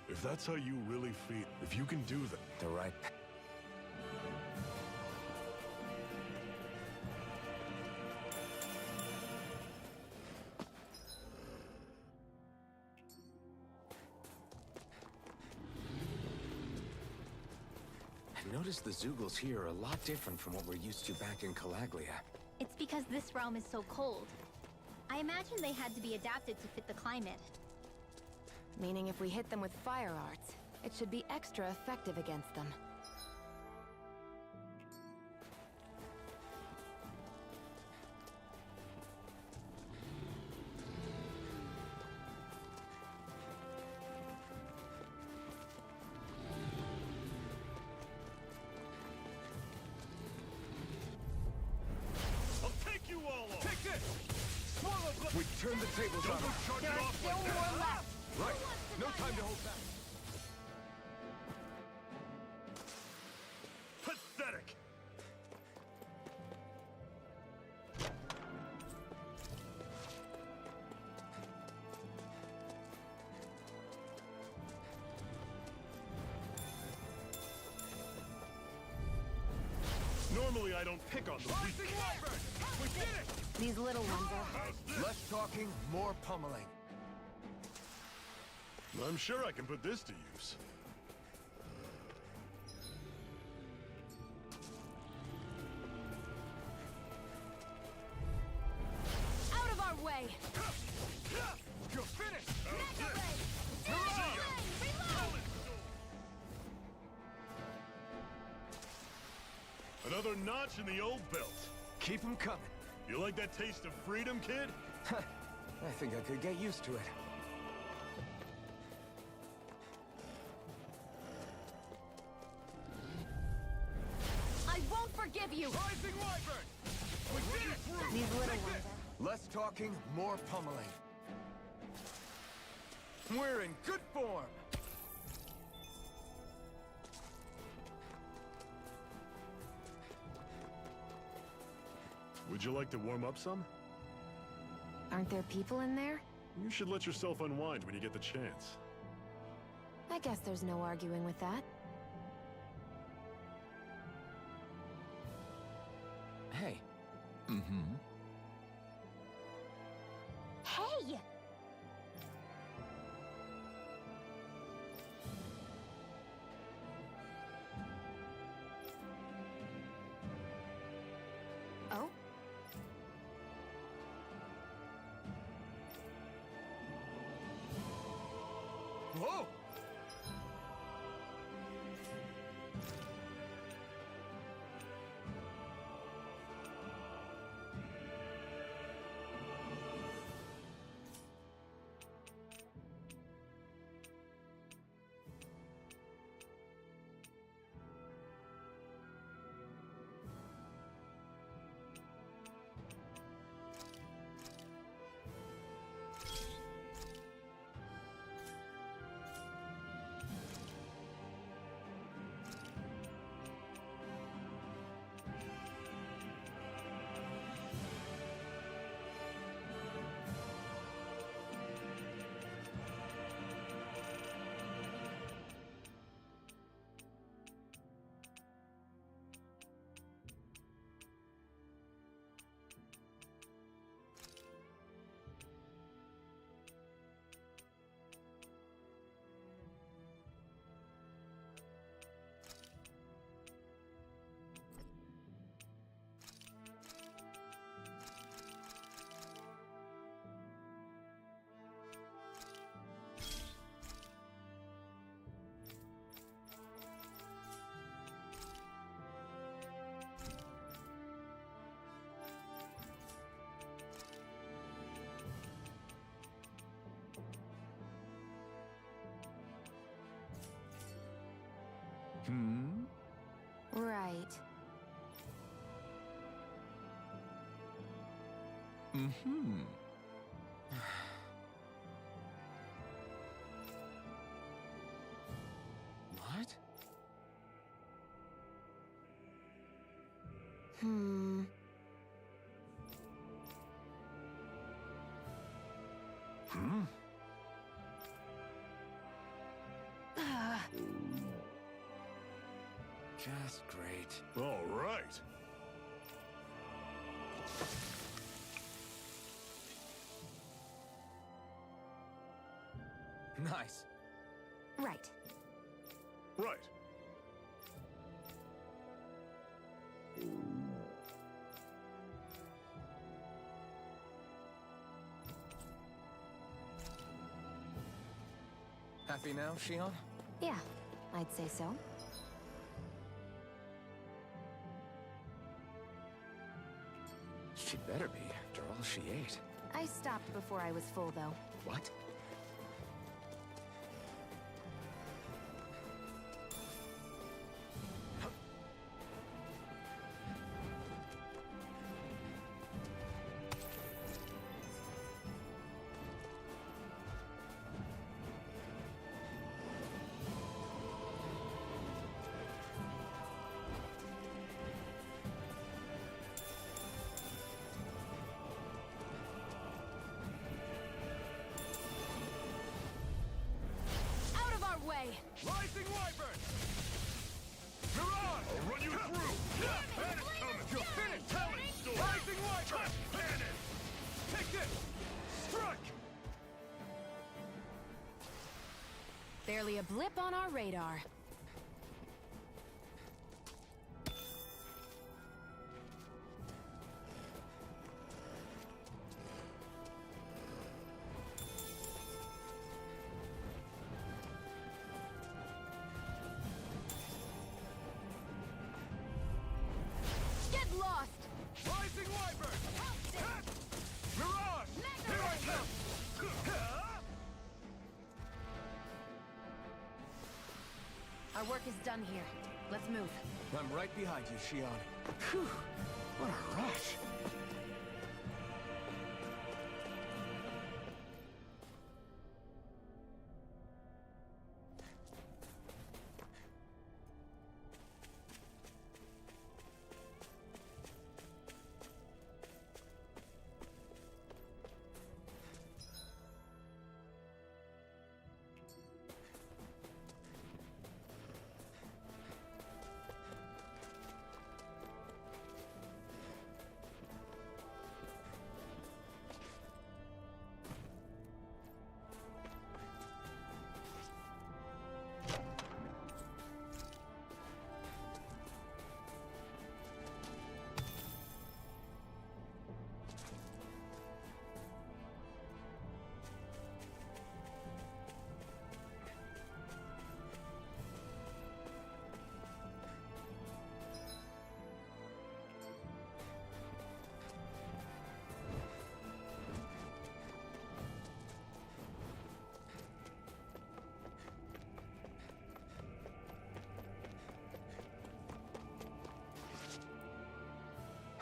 If that's how you really feel, if you can do that... The right... I noticed the Zeugles here are a lot different from what we're used to back in Calaglia. It's because this realm is so cold. I imagine they had to be adapted to fit the climate. Meaning if we hit them with fire arts, it should be extra effective against them. I'll take you all off! Take this! Swallow blood! We turned the tables on them. There are still more left! Right. No time to hold back. Pathetic! Normally I don't pick on the weak. We did it! These little ones are... Less talking, more pummeling. I'm sure I can put this to use. Out of our way! You're finished! Another notch in the old belt. Keep them coming. You like that taste of freedom, kid? I think I could get used to it. I won't forgive you! Rising Wyvern! We did it! These little ones are... Less talking, more pummeling. We're in good form. Would you like to warm up some? Aren't there people in there? You should let yourself unwind when you get the chance. I guess there's no arguing with that. Hey. Hey! Oh? Oh! Hmm? Right. Mm-hmm. What? Hmm. Hmm? Just great. All right. Nice. Right. Right. Happy now, Shion? Yeah, I'd say so. She better be, after all she ate. I stopped before I was full, though. What? Out of our way! Rising Wyvern! You're on! I'll run you through! Panic coming! You're finished! Telling story! Rising Wyvern! Panic! Take this! Strike! Barely a blip on our radar. Get lost! Rising Wyvern! Mirage! Here I come! Our work is done here. Let's move. I'm right behind you, Shion. Phew! What a rush!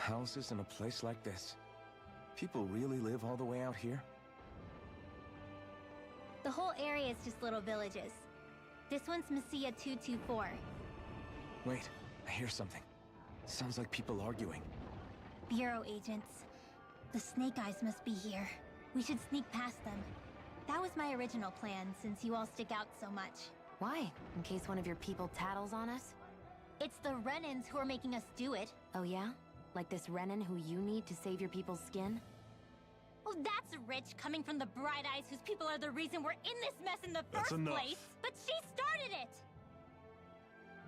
houses in a place like this? People really live all the way out here? The whole area is just little villages. This one's Messiah 224. Wait, I hear something. Sounds like people arguing. Bureau agents. The Snake Eyes must be here. We should sneak past them. That was my original plan, since you all stick out so much. Why? In case one of your people tattles on us? It's the Renans who are making us do it. Oh yeah? Like this Renan who you need to save your people's skin? Oh, that's rich, coming from the Bright Eyes whose people are the reason we're in this mess in the That's first enough. place! But she started it!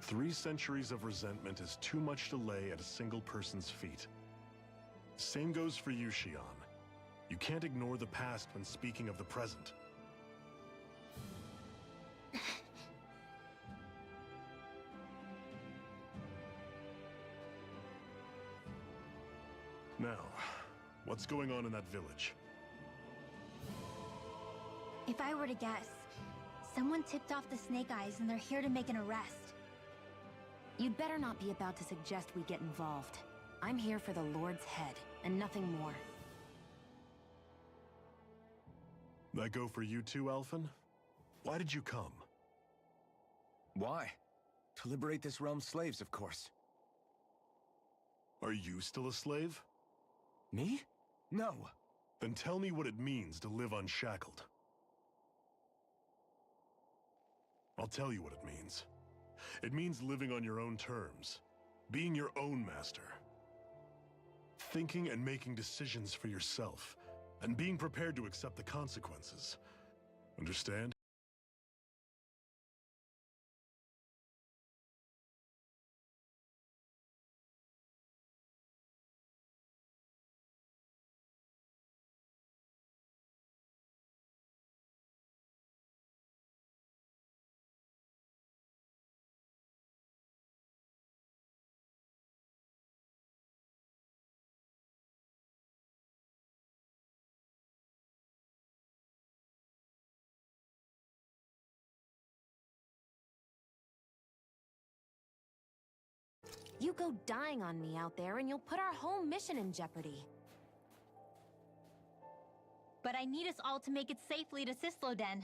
3 centuries of resentment is too much to lay at a single person's feet. Same goes for you, Shion. You can't ignore the past when speaking of the present. Now, what's going on in that village? If I were to guess, someone tipped off the Snake Eyes and they're here to make an arrest. You'd better not be about to suggest we get involved. I'm here for the Lord's head, and nothing more. That go for you too, Alphen? Why did you come? Why? To liberate this realm's slaves, of course. Are you still a slave? Me? No. Then tell me what it means to live unshackled. I'll tell you what it means. It means living on your own terms, being your own master. Thinking and making decisions for yourself, and being prepared to accept the consequences. Understand? You go dying on me out there and you'll put our whole mission in jeopardy. But I need us all to make it safely to Cysloden.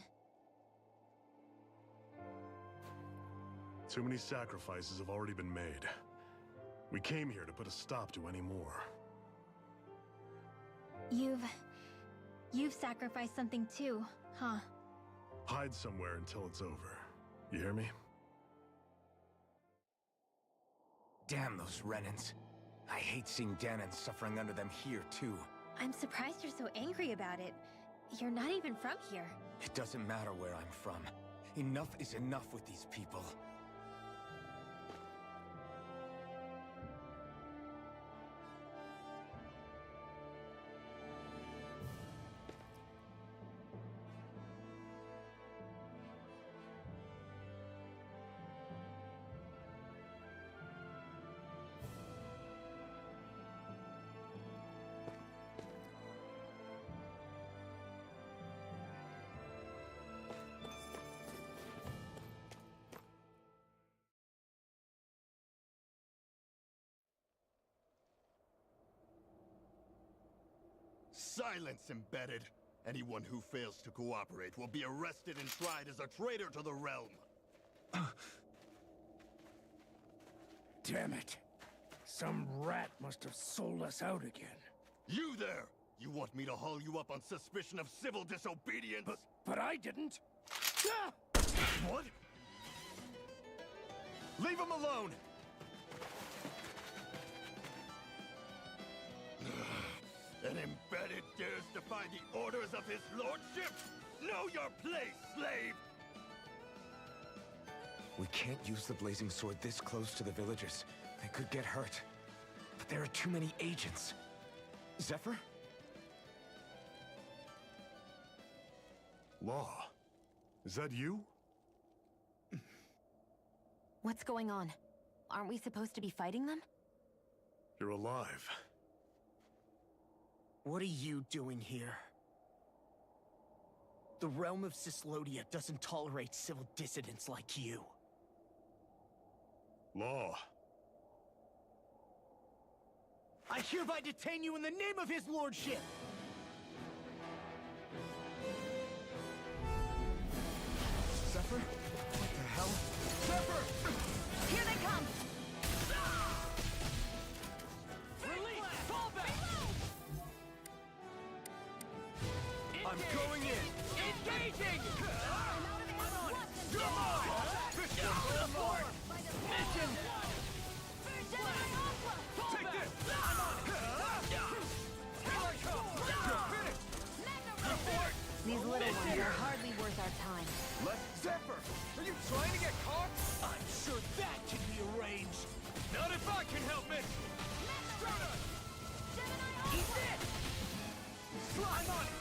Too many sacrifices have already been made. We came here to put a stop to any more. You've sacrificed something too, huh? Hide somewhere until it's over. You hear me? Damn those Renans. I hate seeing Danon suffering under them here, too. I'm surprised you're so angry about it. You're not even from here. It doesn't matter where I'm from. Enough is enough with these people. Silence, embedded! Anyone who fails to cooperate will be arrested and tried as a traitor to the realm. Damn it. Some rat must have sold us out again. You there! You want me to haul you up on suspicion of civil disobedience? But I didn't. Ah! What? Leave him alone! An embedded dares defy the orders of his lordship? Know your place, slave! We can't use the blazing sword this close to the villagers. They could get hurt. But there are too many agents. Zephyr? Law. Is that you? What's going on? Aren't we supposed to be fighting them? You're alive. What are you doing here? The realm of Cyslodia doesn't tolerate civil dissidents like you. Law. I hereby detain you in the name of his lordship! Zephyr? What the hell? Zephyr! Here they come! Release! Fall back! I'm going in! Engaging! Come on! Mission! Take this! I'm on it! Here I come! These little ones are hardly worth our time. Zephyr! Are you trying to get caught? I'm sure that can be arranged! Not if I can help it! Eat this! I'm on it!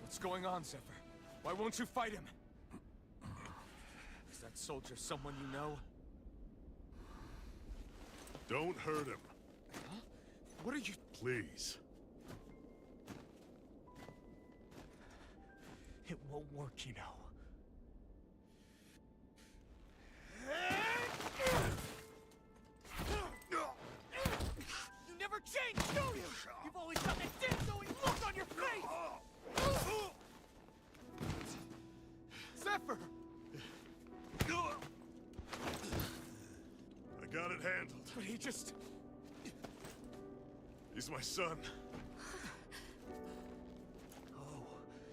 What's going on, Zephyr? Why won't you fight him? Is that soldier someone you know? Don't hurt him, Huh? What are you... please. It won't work, you know. You never change, do you? You've always got that dead-knowing look on your face! Zephyr! I got it handled. But he just... He's my son. Oh,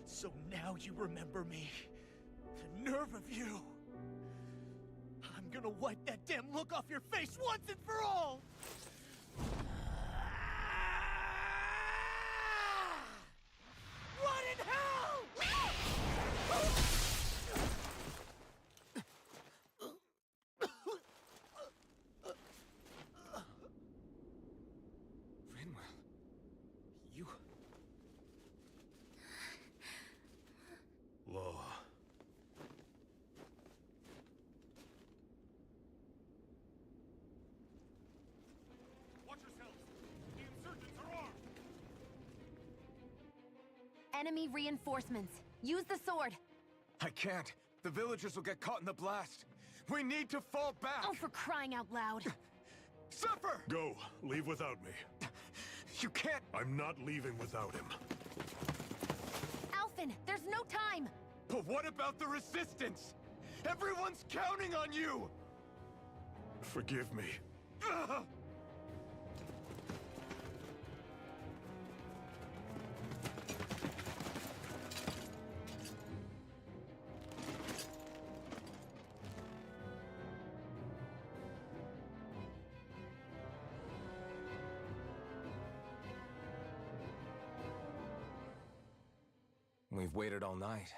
so now you remember me. The nerve of you! I'm gonna wipe that damn look off your face once and for all! What in hell?! Rinwell... You... Law. Watch yourselves! The insurgents are armed! Enemy reinforcements. Use the sword. I can't. The villagers will get caught in the blast. We need to fall back! Oh, for crying out loud. Zephyr! Go. Leave without me. You can't... I'm not leaving without him. Alphen, there's no time. But what about the resistance? Everyone's counting on you! Forgive me. Ugh! We've waited all night,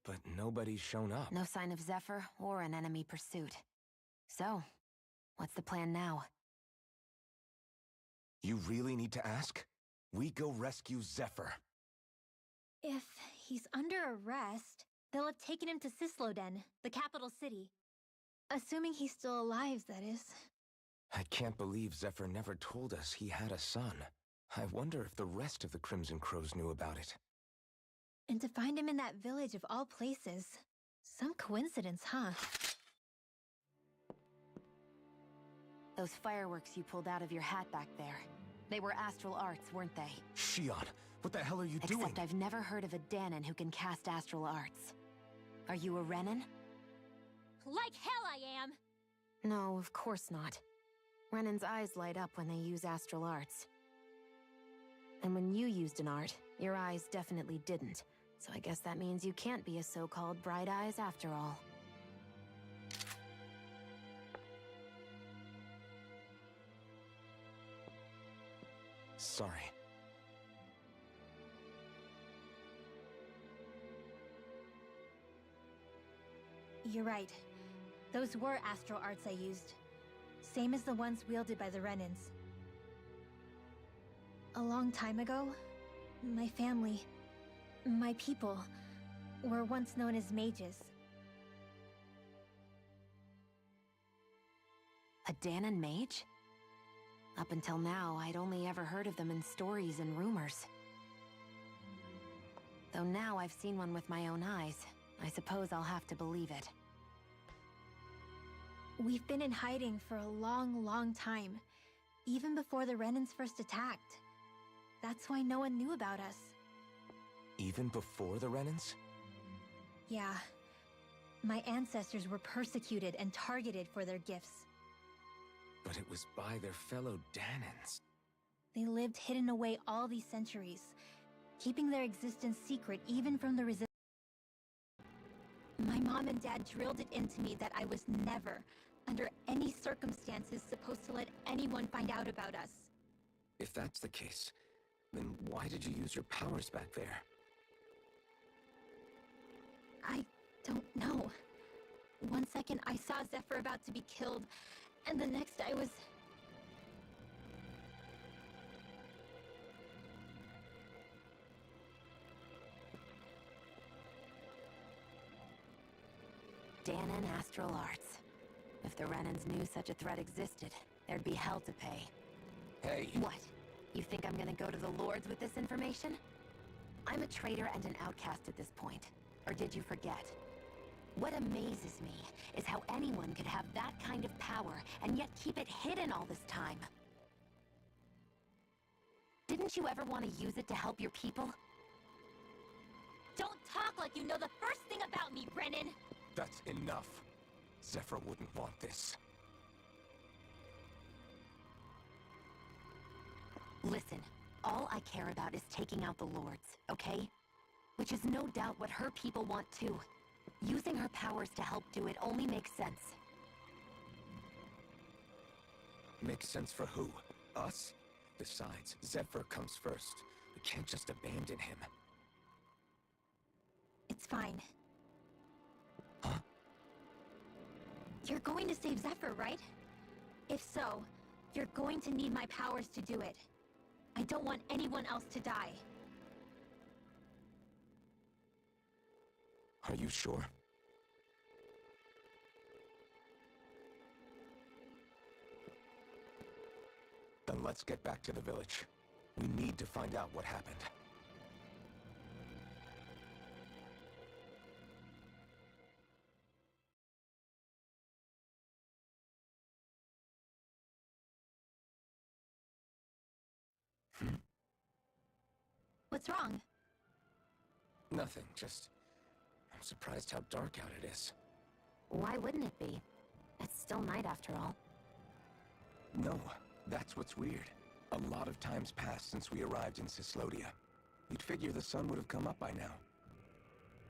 but nobody's shown up. No sign of Zephyr or an enemy pursuit. So, what's the plan now? You really need to ask? We go rescue Zephyr. If he's under arrest, they'll have taken him to Cysloden, the capital city. Assuming he's still alive, that is. I can't believe Zephyr never told us he had a son. I wonder if the rest of the Crimson Crows knew about it. And to find him in that village of all places. Some coincidence, huh? Those fireworks you pulled out of your hat back there. They were astral arts, weren't they? Shion, what the hell are you doing? Except I've never heard of a Danon who can cast astral arts. Are you a Renin? Like hell I am! No, of course not. Renin's eyes light up when they use astral arts. And when you used an art, your eyes definitely didn't. So I guess that means you can't be a so-called Bright Eyes after all. Sorry. You're right. Those were astral arts I used. Same as the ones wielded by the Renins. A long time ago, my family, my people, were once known as mages. A Danon mage? Up until now, I'd only ever heard of them in stories and rumors. Though now I've seen one with my own eyes, I suppose I'll have to believe it. We've been in hiding for a long, long time. Even before the Renans first attacked. That's why no one knew about us. Even before the Renans? Yeah. My ancestors were persecuted and targeted for their gifts. But it was by their fellow Danans. They lived hidden away all these centuries, keeping their existence secret even from the resistance. My mom and dad drilled it into me that I was never, under any circumstances, supposed to let anyone find out about us. If that's the case, then why did you use your powers back there? I don't know. One second I saw Zephyr about to be killed, and the next I was... Danan Astral Arts. If the Renans knew such a threat existed, there'd be hell to pay. Hey! What? You think I'm gonna go to the Lords with this information? I'm a traitor and an outcast at this point. Or did you forget? What amazes me is how anyone could have that kind of power and yet keep it hidden all this time. Didn't you ever want to use it to help your people? Don't talk like you know the first thing about me, Renan! That's enough. Zephyr wouldn't want this. Listen, all I care about is taking out the Lords, okay? Which is no doubt what her people want too. Using her powers to help do it only makes sense. Makes sense for who? Us? Besides, Zephyr comes first. We can't just abandon him. It's fine. Huh? You're going to save Zephyr, right? If so, you're going to need my powers to do it. I don't want anyone else to die. Are you sure? Then let's get back to the village. We need to find out what happened. What's wrong? Nothing, just... I'm surprised how dark out it is. Why wouldn't it be? It's still night after all. No, that's what's weird. A lot of time's passed since we arrived in Cyslodia. You'd figure the sun would have come up by now.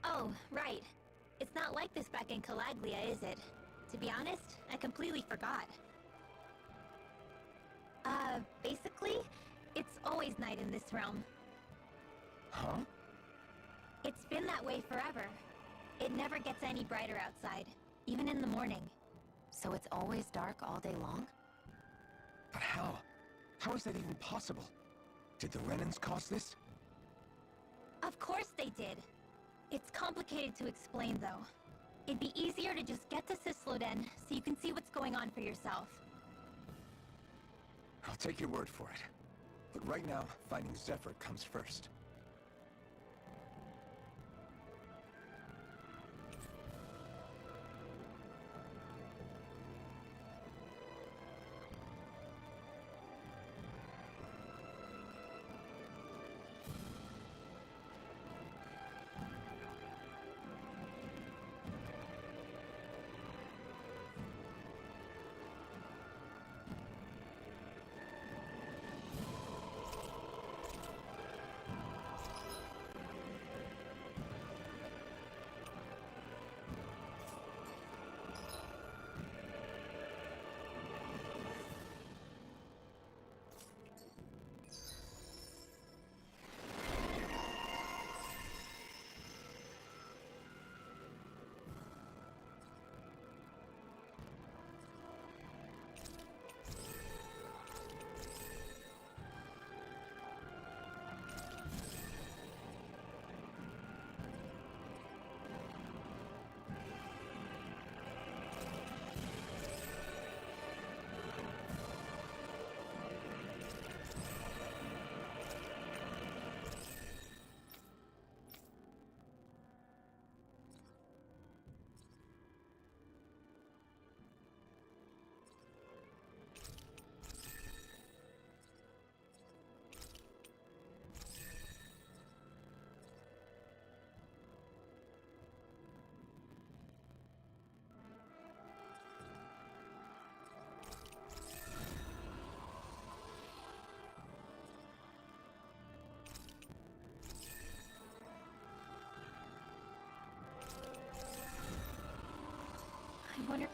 Oh, right. It's not like this back in Calaglia, is it? To be honest, I completely forgot. Basically, it's always night in this realm. Huh? It's been that way forever. It never gets any brighter outside, even in the morning. So it's always dark all day long? But how? How is that even possible? Did the Renans cause this? Of course they did. It's complicated to explain, though. It'd be easier to just get to Cyslodia so you can see what's going on for yourself. I'll take your word for it. But right now, finding Zephyr comes first. I wonder...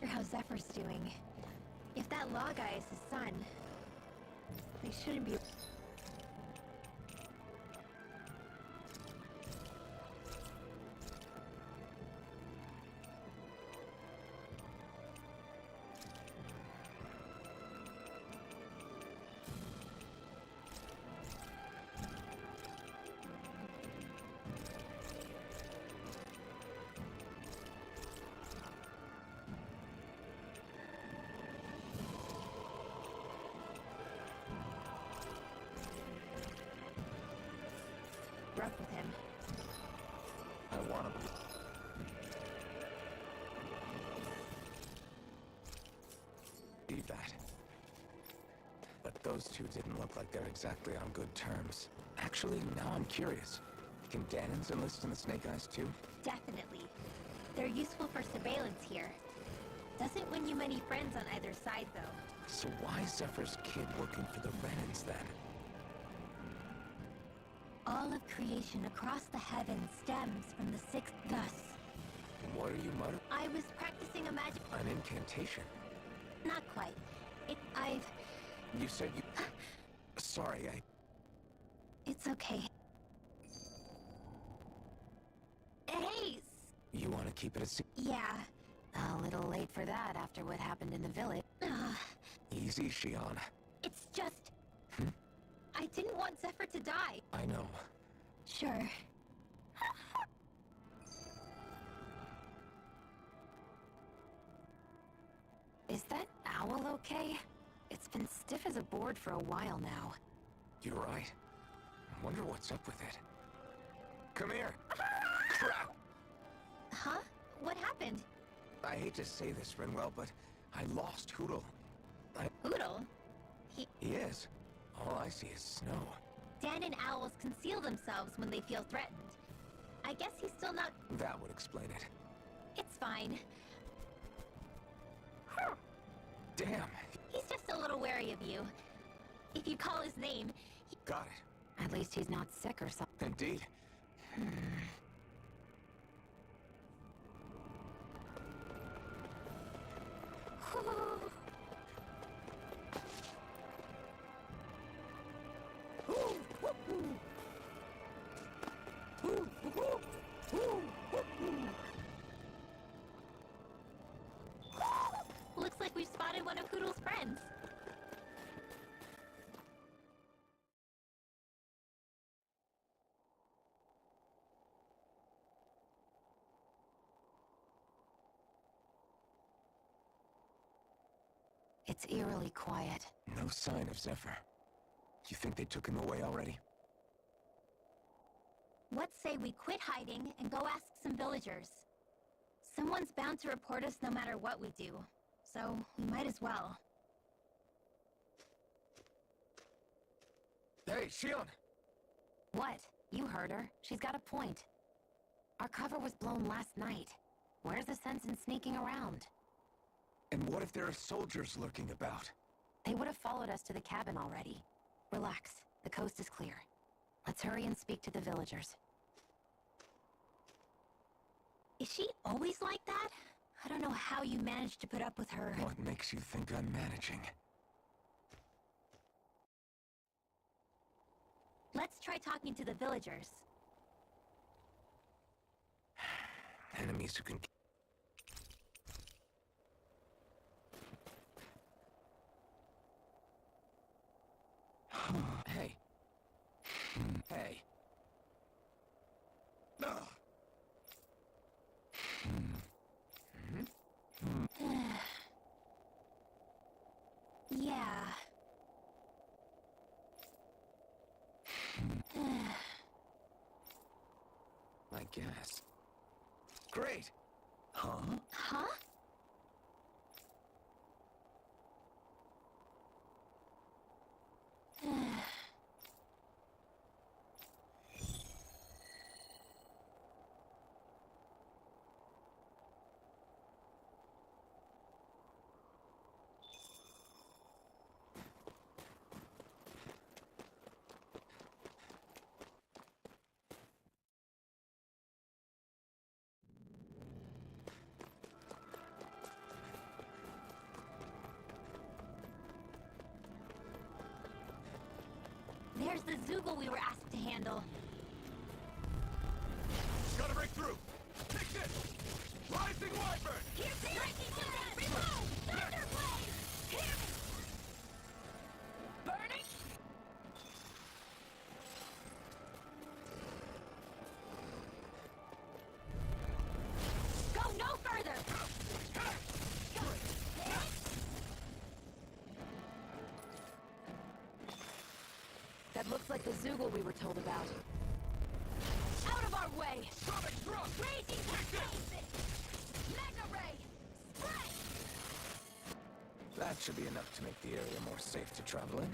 How Zephyr's doing. If that law guy is his son, they shouldn't be... rough with him. I want to believe that. But those two didn't look like they're exactly on good terms. Actually, now I'm curious. Can Danins enlist in the Snake Eyes too? Definitely. They're useful for surveillance here. Doesn't win you many friends on either side, though. So why is Zephyr's kid working for the Renans then? All of creation across the heavens stems from the sixth thus. What are you muttering? I was practicing a magic... An incantation? Not quite. I've... You said you... Sorry, It's okay. Hey! You want to keep it a secret? Yeah. A little late for that after what happened in the village. Easy, Shion. It's just... I didn't want Zephyr to die. I know. Sure. Is that owl okay? It's been stiff as a board for a while now. You're right. I wonder what's up with it. Come here! Crap! Huh? What happened? I hate to say this, Rinwell, but I lost Hootle. Oodle? He is. All I see is snow. Dan and owls conceal themselves when they feel threatened. I guess he's still not... That would explain it. It's fine. Damn! He's just a little wary of you. If you call his name... Got it. At least he's not sick or something. Indeed. Looks like we've spotted one of Hoodle's friends. It's eerily quiet. No sign of Zephyr. You think they took him away already? Let's say we quit hiding and go ask some villagers. Someone's bound to report us no matter what we do, so we might as well. Hey, Shion! What? You heard her. She's got a point. Our cover was blown last night. Where's the sense in sneaking around? And what if there are soldiers lurking about? They would have followed us to the cabin already. Relax. The coast is clear. Let's hurry and speak to the villagers. Is she always like that? I don't know how you managed to put up with her. What makes you think I'm managing? Let's try talking to the villagers. Enemies who can... Hey. Hey. Yeah. I guess. Great! Huh? Huh? There's the Zoogle we were asked to handle. Gotta break through! Take this! Rising Wyvern! Here's the breaking glass! Reload! Thunder Blade! Here! Burning! Go no further! That looks like the Zoogle we were told about. Out of our way! Sonic thrust! Raging Cascade! Mega Ray! Spray! That should be enough to make the area more safe to travel in.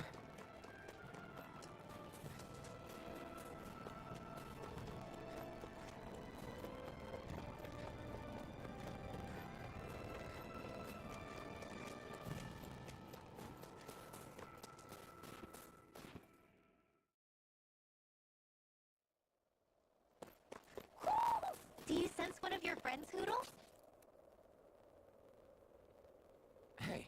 Do you sense one of your friends, Hoodle? Hey.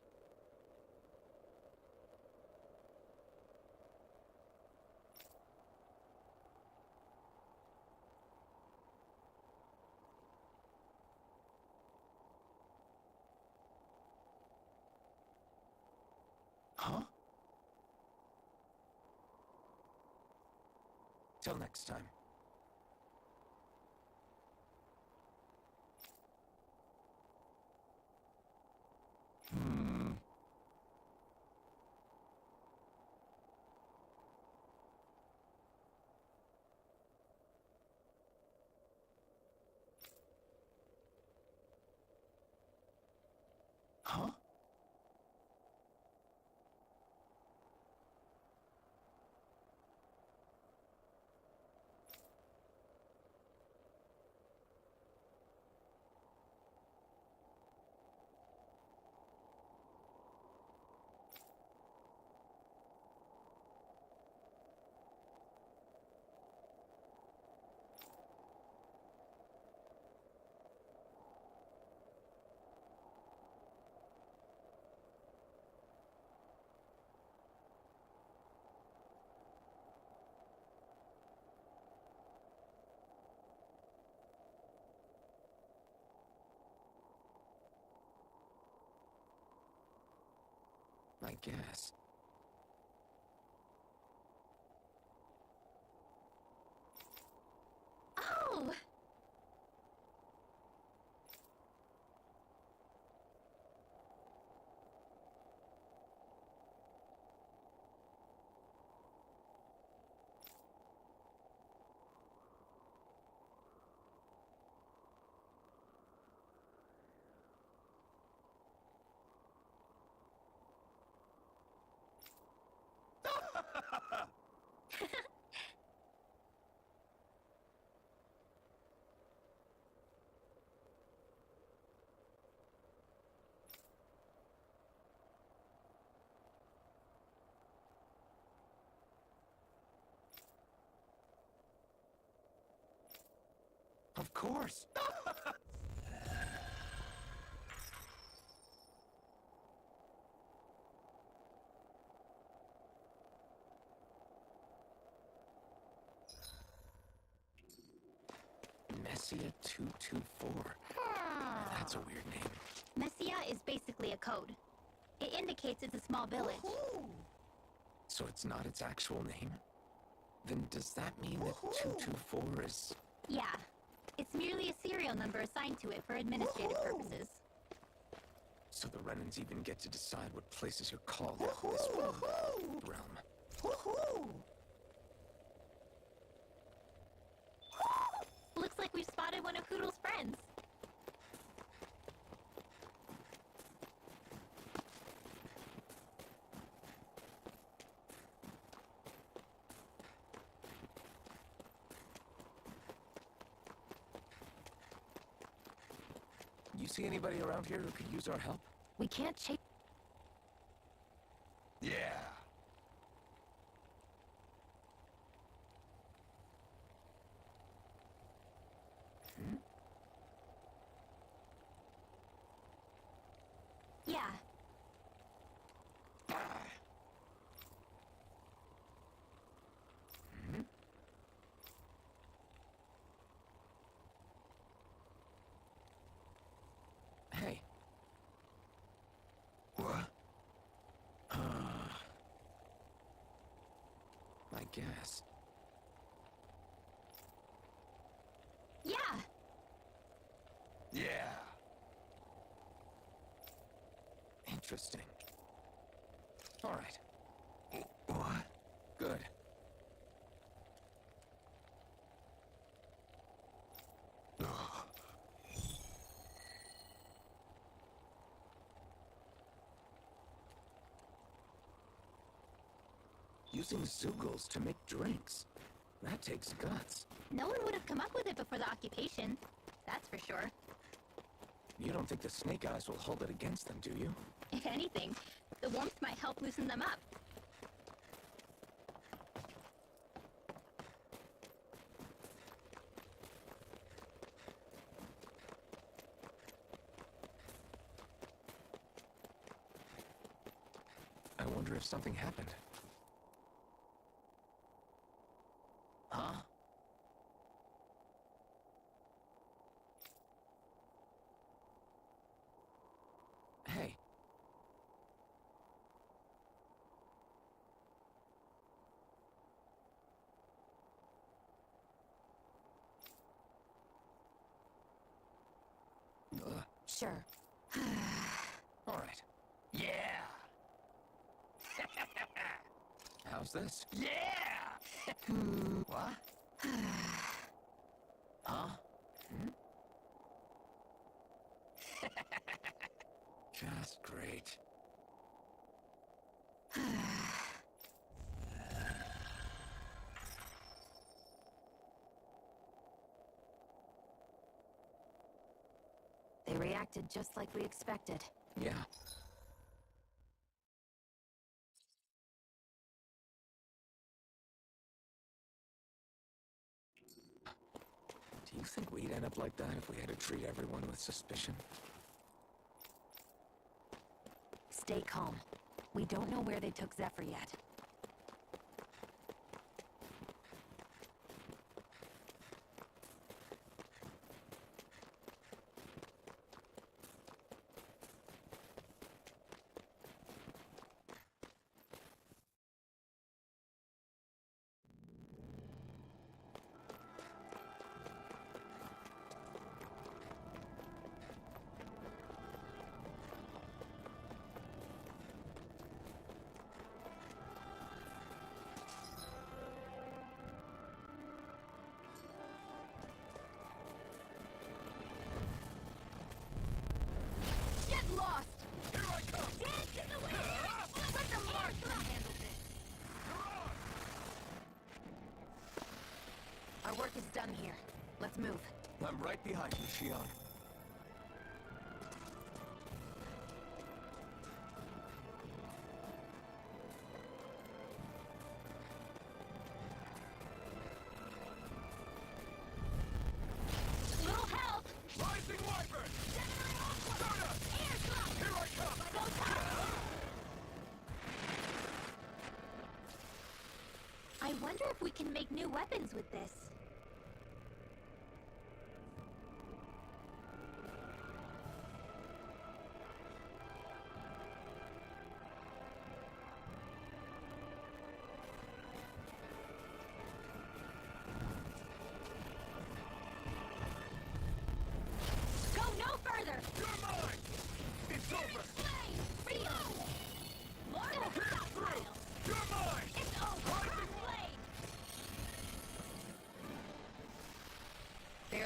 Huh? Till next time. Huh? I guess. Oh! Of course. Messia 224. That's a weird name. Messia is basically a code. It indicates it's a small village. So it's not its actual name? Then does that mean that 224 is... Yeah. It's merely a serial number assigned to it for administrative purposes. So the Renans even get to decide what places you're called in this realm. Looks like we've spotted one of Hoodle's friends. You see anybody around here who could use our help? We can't chase... Yeah. Yeah. Hey. What? I guess. Yeah. Yeah. Interesting. All right. What? Good. Using Zugals to make drinks. That takes guts. No one would have come up with it before the occupation. That's for sure. You don't think the Snake Eyes will hold it against them, do you? If anything, the warmth might help loosen them up. I wonder if something happened. Huh? Hey. Sure. All right. Yeah. How's this? Yeah. What? Huh? Just great. They reacted just like we expected. Yeah. Do you think we'd end up like that if we had to treat everyone with suspicion? Stay calm. We don't know where they took Zephyr yet. Get lost! Here I come! Dance in the wind! Let the marshal handle this! Our work is done here. Let's move. I'm right behind you, Shion. Little help! Rising Wyvern! Soda! Here I come! I wonder if we can make new weapons with this.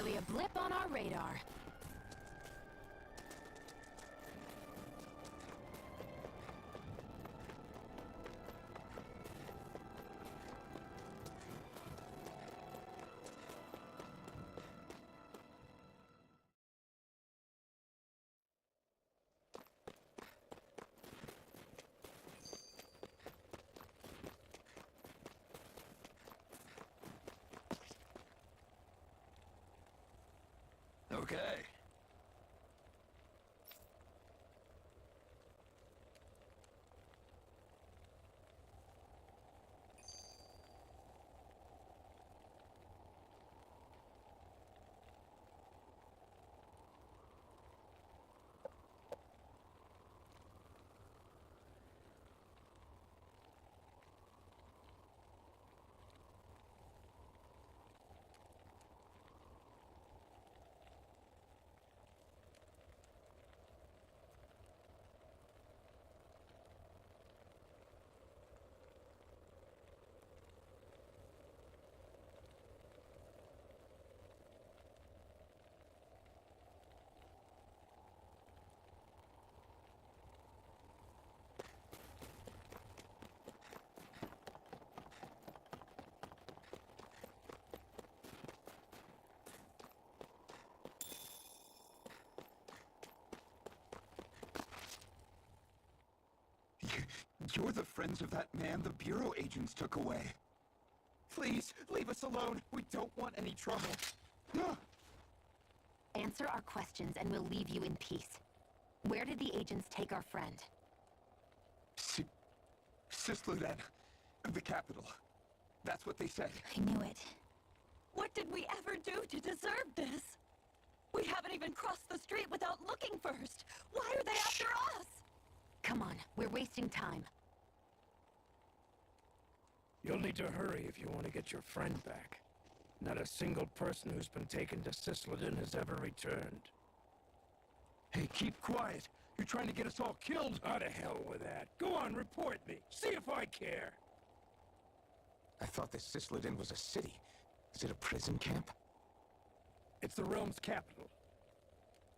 barely a blip on our radar. Okay. You're the friends of that man the Bureau agents took away. Please, leave us alone. We don't want any trouble. Answer our questions and we'll leave you in peace. Where did the agents take our friend? Cyslodia, the capital. That's what they said. I knew it. What did we ever do to deserve this? We haven't even crossed the street without looking first. Why are they after us? Come on, we're wasting time. You'll need to hurry if you want to get your friend back. Not a single person who's been taken to Cyslodia has ever returned. Hey, keep quiet. You're trying to get us all killed. How to hell with that. Go on, report me. See if I care. I thought this Cyslodia was a city. Is it a prison camp? It's the realm's capital.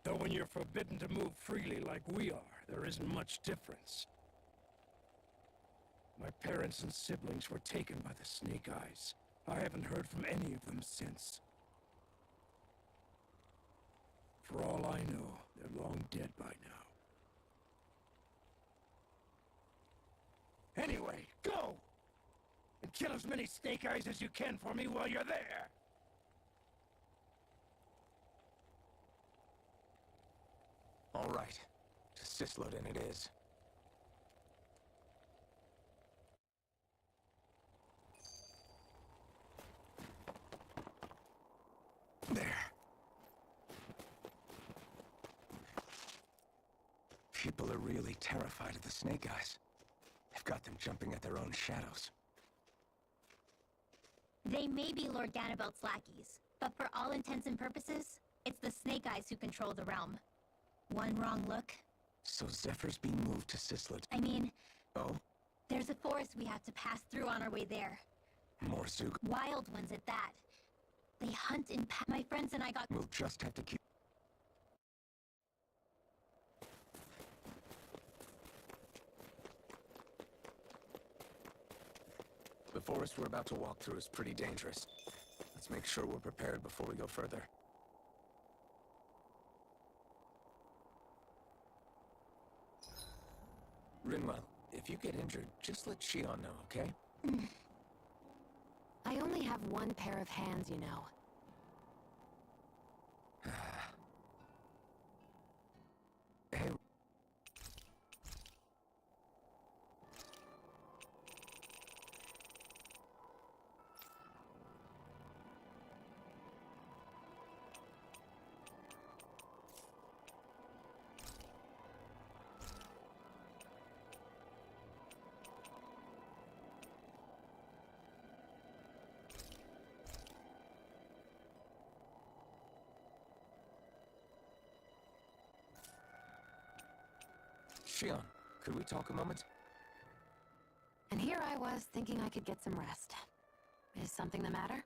Though when you're forbidden to move freely like we are, there isn't much difference. My parents and siblings were taken by the Snake Eyes. I haven't heard from any of them since. For all I know, they're long dead by now. Anyway, go! And kill as many Snake Eyes as you can for me while you're there! All right. To Cyslodia it is. There. People are really terrified of the Snake Eyes. They've got them jumping at their own shadows. They may be Lord Ganabelt's lackeys, but for all intents and purposes, it's the Snake Eyes who control the realm. One wrong look. So Zephyr's being moved to Cyslodia. I mean... Oh? There's a forest we have to pass through on our way there. More Zug. Wild ones at that. They hunt in my friends and I got... We'll just have to keep... The forest we're about to walk through is pretty dangerous. Let's make sure we're prepared before we go further. Rinwell, if you get injured, just let Shion know, okay? I only have one pair of hands, you know. Hey. Shion, could we talk a moment? And here I was, thinking I could get some rest. Is something the matter?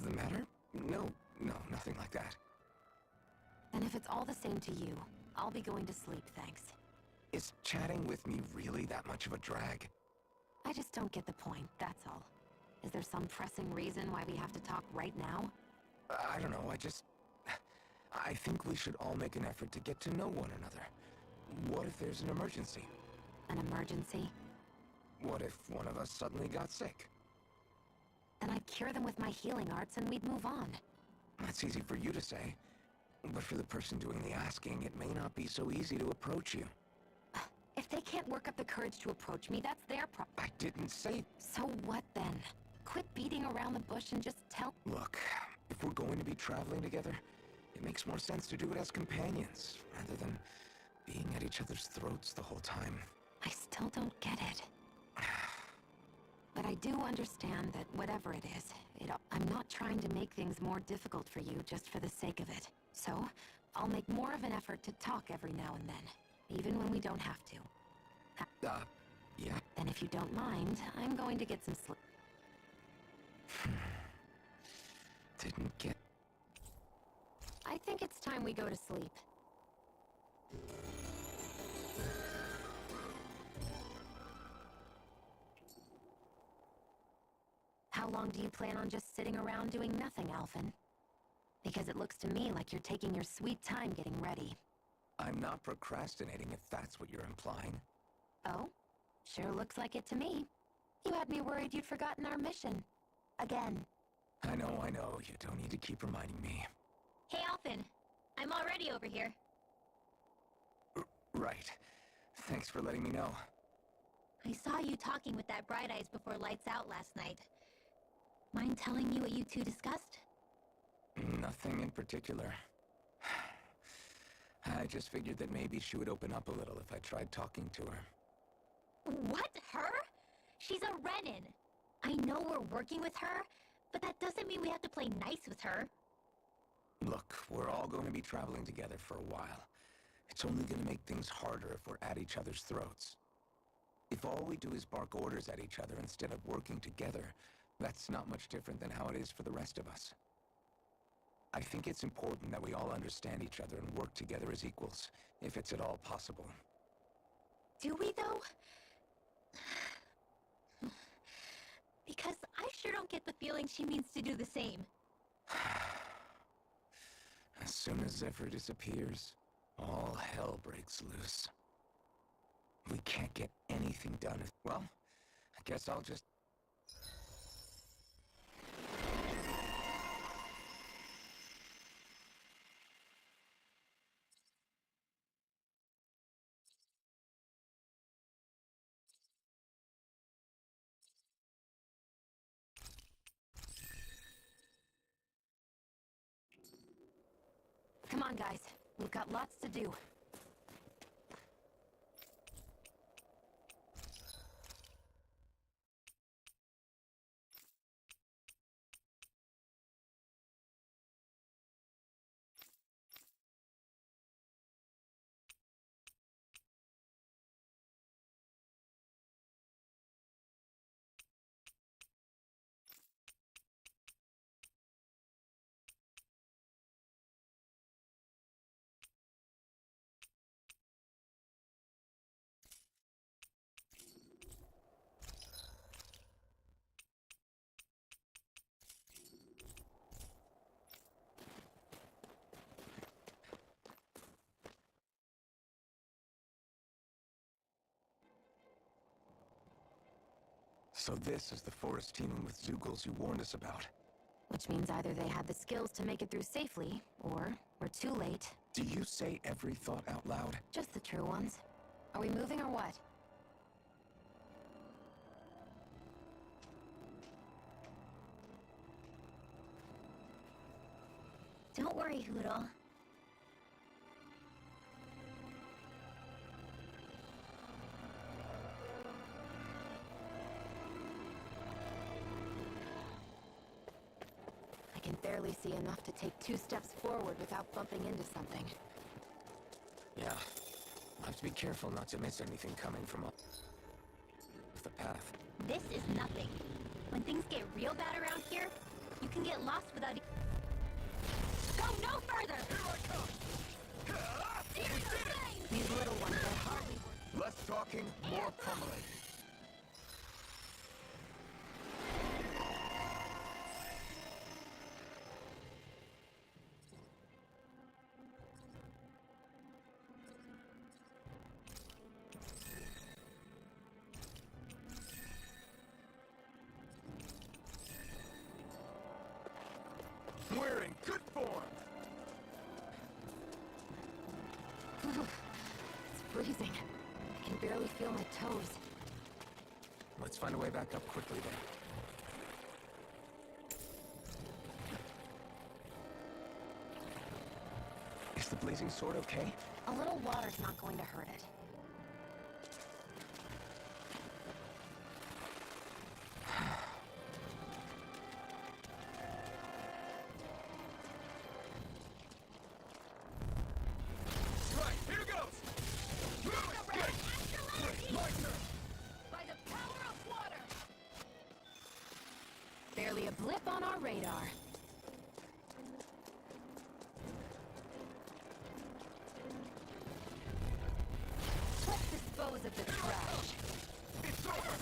The matter? No, nothing something like that. And if it's all the same to you, I'll be going to sleep, thanks. Is chatting with me really that much of a drag? I just don't get the point, that's all. Is there some pressing reason why we have to talk right now? I don't know, I think we should all make an effort to get to know one another. What if there's an emergency? An emergency? What if one of us suddenly got sick? Then I'd cure them with my healing arts and we'd move on. That's easy for you to say. But for the person doing the asking, it may not be so easy to approach you. If they can't work up the courage to approach me, that's their problem. I didn't say... So what then? Quit beating around the bush and just tell... Look, if we're going to be traveling together, it makes more sense to do it as companions, rather than being at each other's throats the whole time. I still don't get it. But I do understand that whatever it is, I'm not trying to make things more difficult for you just for the sake of it. So, I'll make more of an effort to talk every now and then, even when we don't have to. Yeah. Then if you don't mind, I'm going to get some sleep. Didn't get... I think it's time we go to sleep. How long do you plan on just sitting around doing nothing, Alphen? Because it looks to me like you're taking your sweet time getting ready. I'm not procrastinating, if that's what you're implying. Oh? Sure looks like it to me. You had me worried you'd forgotten our mission. Again. I know. You don't need to keep reminding me. Hey, Alphen. I'm already over here. Right. Thanks for letting me know. I saw you talking with that Bright Eyes before lights out last night. Mind telling me what you two discussed? Nothing in particular. I just figured that maybe she would open up a little if I tried talking to her. What? Her? She's a Renin. I know we're working with her, but that doesn't mean we have to play nice with her. Look, we're all going to be traveling together for a while. It's only going to make things harder if we're at each other's throats. If all we do is bark orders at each other instead of working together, that's not much different than how it is for the rest of us. I think it's important that we all understand each other and work together as equals, if it's at all possible. Do we, though? Because I sure don't get the feeling she means to do the same. As soon as Zephyr disappears, all hell breaks loose. We can't get anything done if... Well, I guess I'll just... Come on, guys. We've got lots to do. So this is the forest teeming with Zeugles you warned us about. Which means either they had the skills to make it through safely, or we're too late. Do you say every thought out loud? Just the true ones. Are we moving or what? Don't worry, Hoodle. I can barely see enough to take 2 steps forward without bumping into something. Yeah. I'll have to be careful not to miss anything coming from off the path. This is nothing. When things get real bad around here, you can get lost without... Go looking more pummeling. We're in good form! It's freezing. I can barely feel my toes. Let's find a way back up quickly then. Is the blazing sword okay? A little water's not going to hurt it. Right, here goes! By the power of water! Barely a blip on our radar. Let's dispose of the trash. It's over!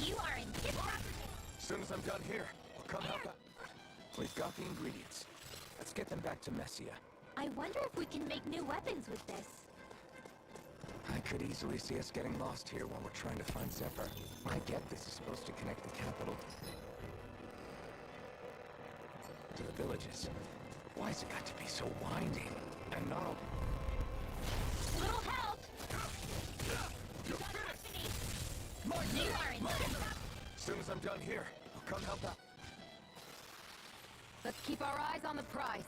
You are in tip-top As soon as I'm done here, I'll come help out. We've got the ingredients. Let's get them back to Messia. I wonder if we can make new weapons with this. I could easily see us getting lost here while we're trying to find Zephyr. I get this is supposed to connect the capital to the villages. Why's it got to be so winding? And not all... Little help! You are in tip-top. As soon as I'm done here, I'll come help out. Let's keep our eyes on the prize.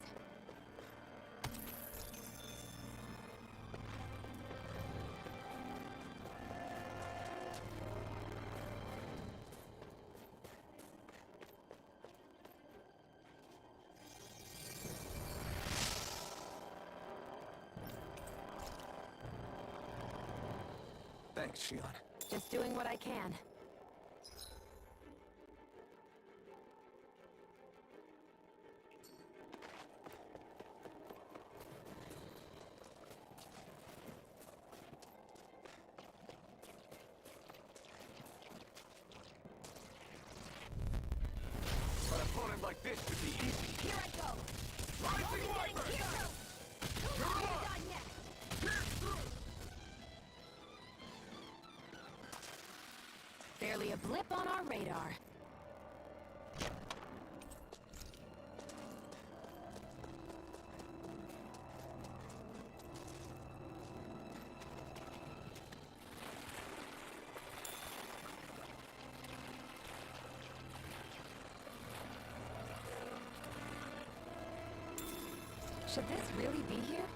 Thanks, Shion. Just doing what I can. An opponent like this should be easy. Here I go! Rising Viper! Who's on next? Barely a blip on our radar. Should this really be here?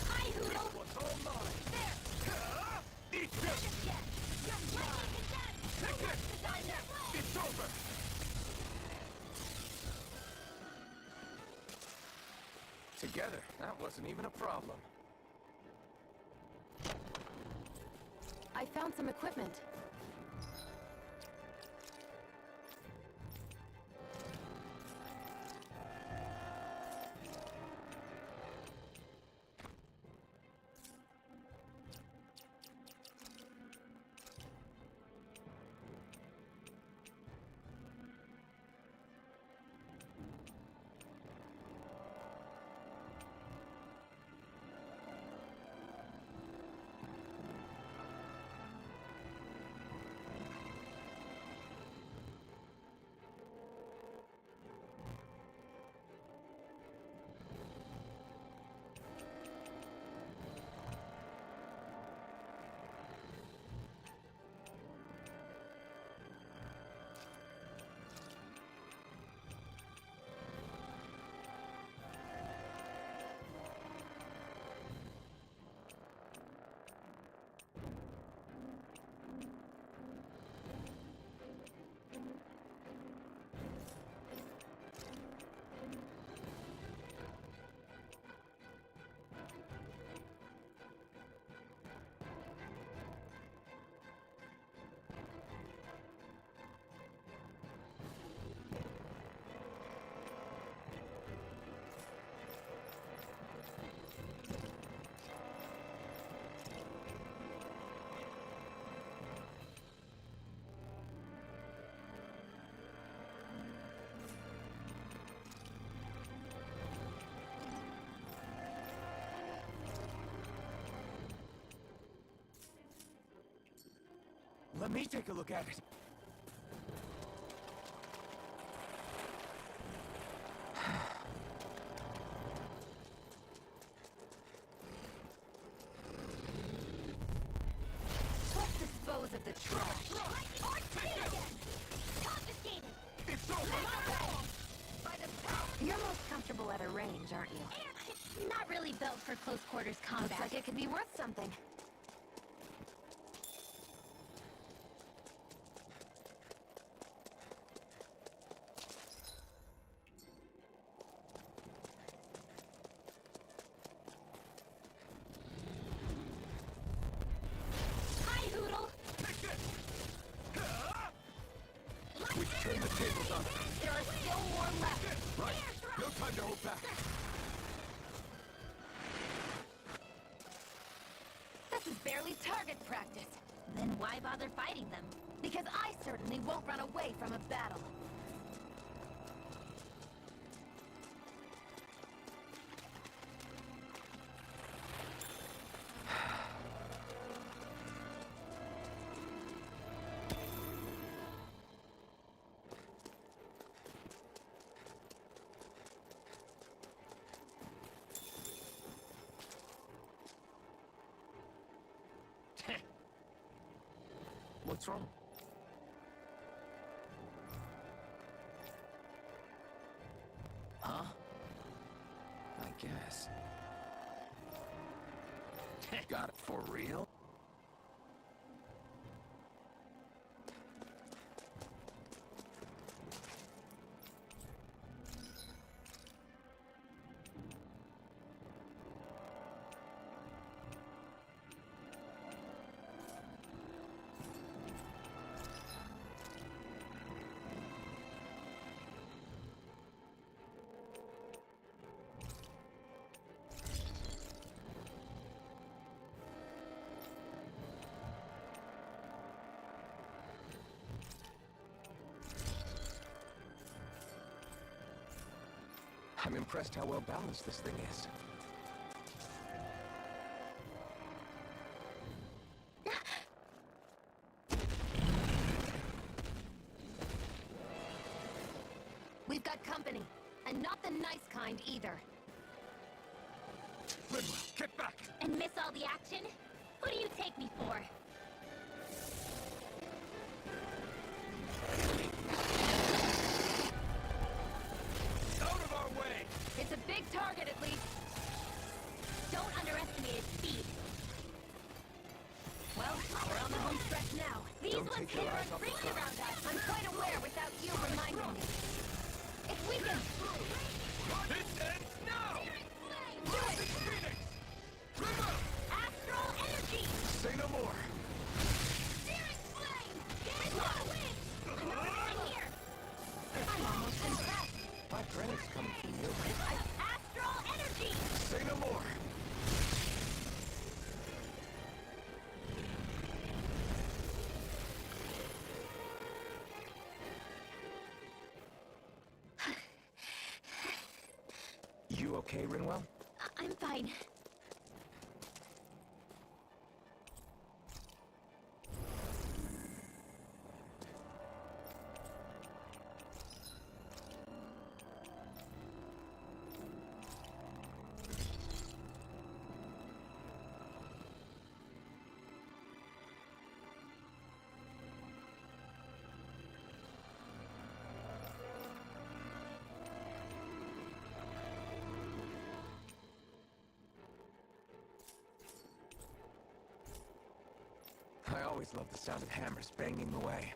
Hi, Hoodle! What's all mine? There! Eat this! You're playing to death! Take this! It's over! Together, that wasn't even a problem. I found some equipment. Let me take a look at it. Let's dispose of the trash. Confiscated! It's over! You're most comfortable at a range, aren't you? Not really built for close quarters combat. Looks like it could be worth something. Hi, Hoodle! We've turned the tables on. There are still more left. Right. No time to hold back. This is barely target practice. Then why bother fighting them? Because I certainly won't run away from a battle. What's wrong? Huh? I guess. Got it for real? I'm impressed how well balanced this thing is. We've got company, and not the nice kind either. Rinwell, get back! And miss all the action? Who do you take me for? Out of our way! It's a big target, at least. Don't underestimate its speed. Well, we're on the home stretch now. These Don't ones take your hit eyes our off the ring prize. around us. I'm quite aware without you reminding me. It's weakened! This ends now! Do it! Phoenix! Rinwell! Astral energy! Say no more! Searing flame! Get my wings! Another one here! I'm almost impressed. My credit's coming from you. Astral energy! Say no more! You okay, Rinwell? I'm fine. I always loved the sound of hammers banging away.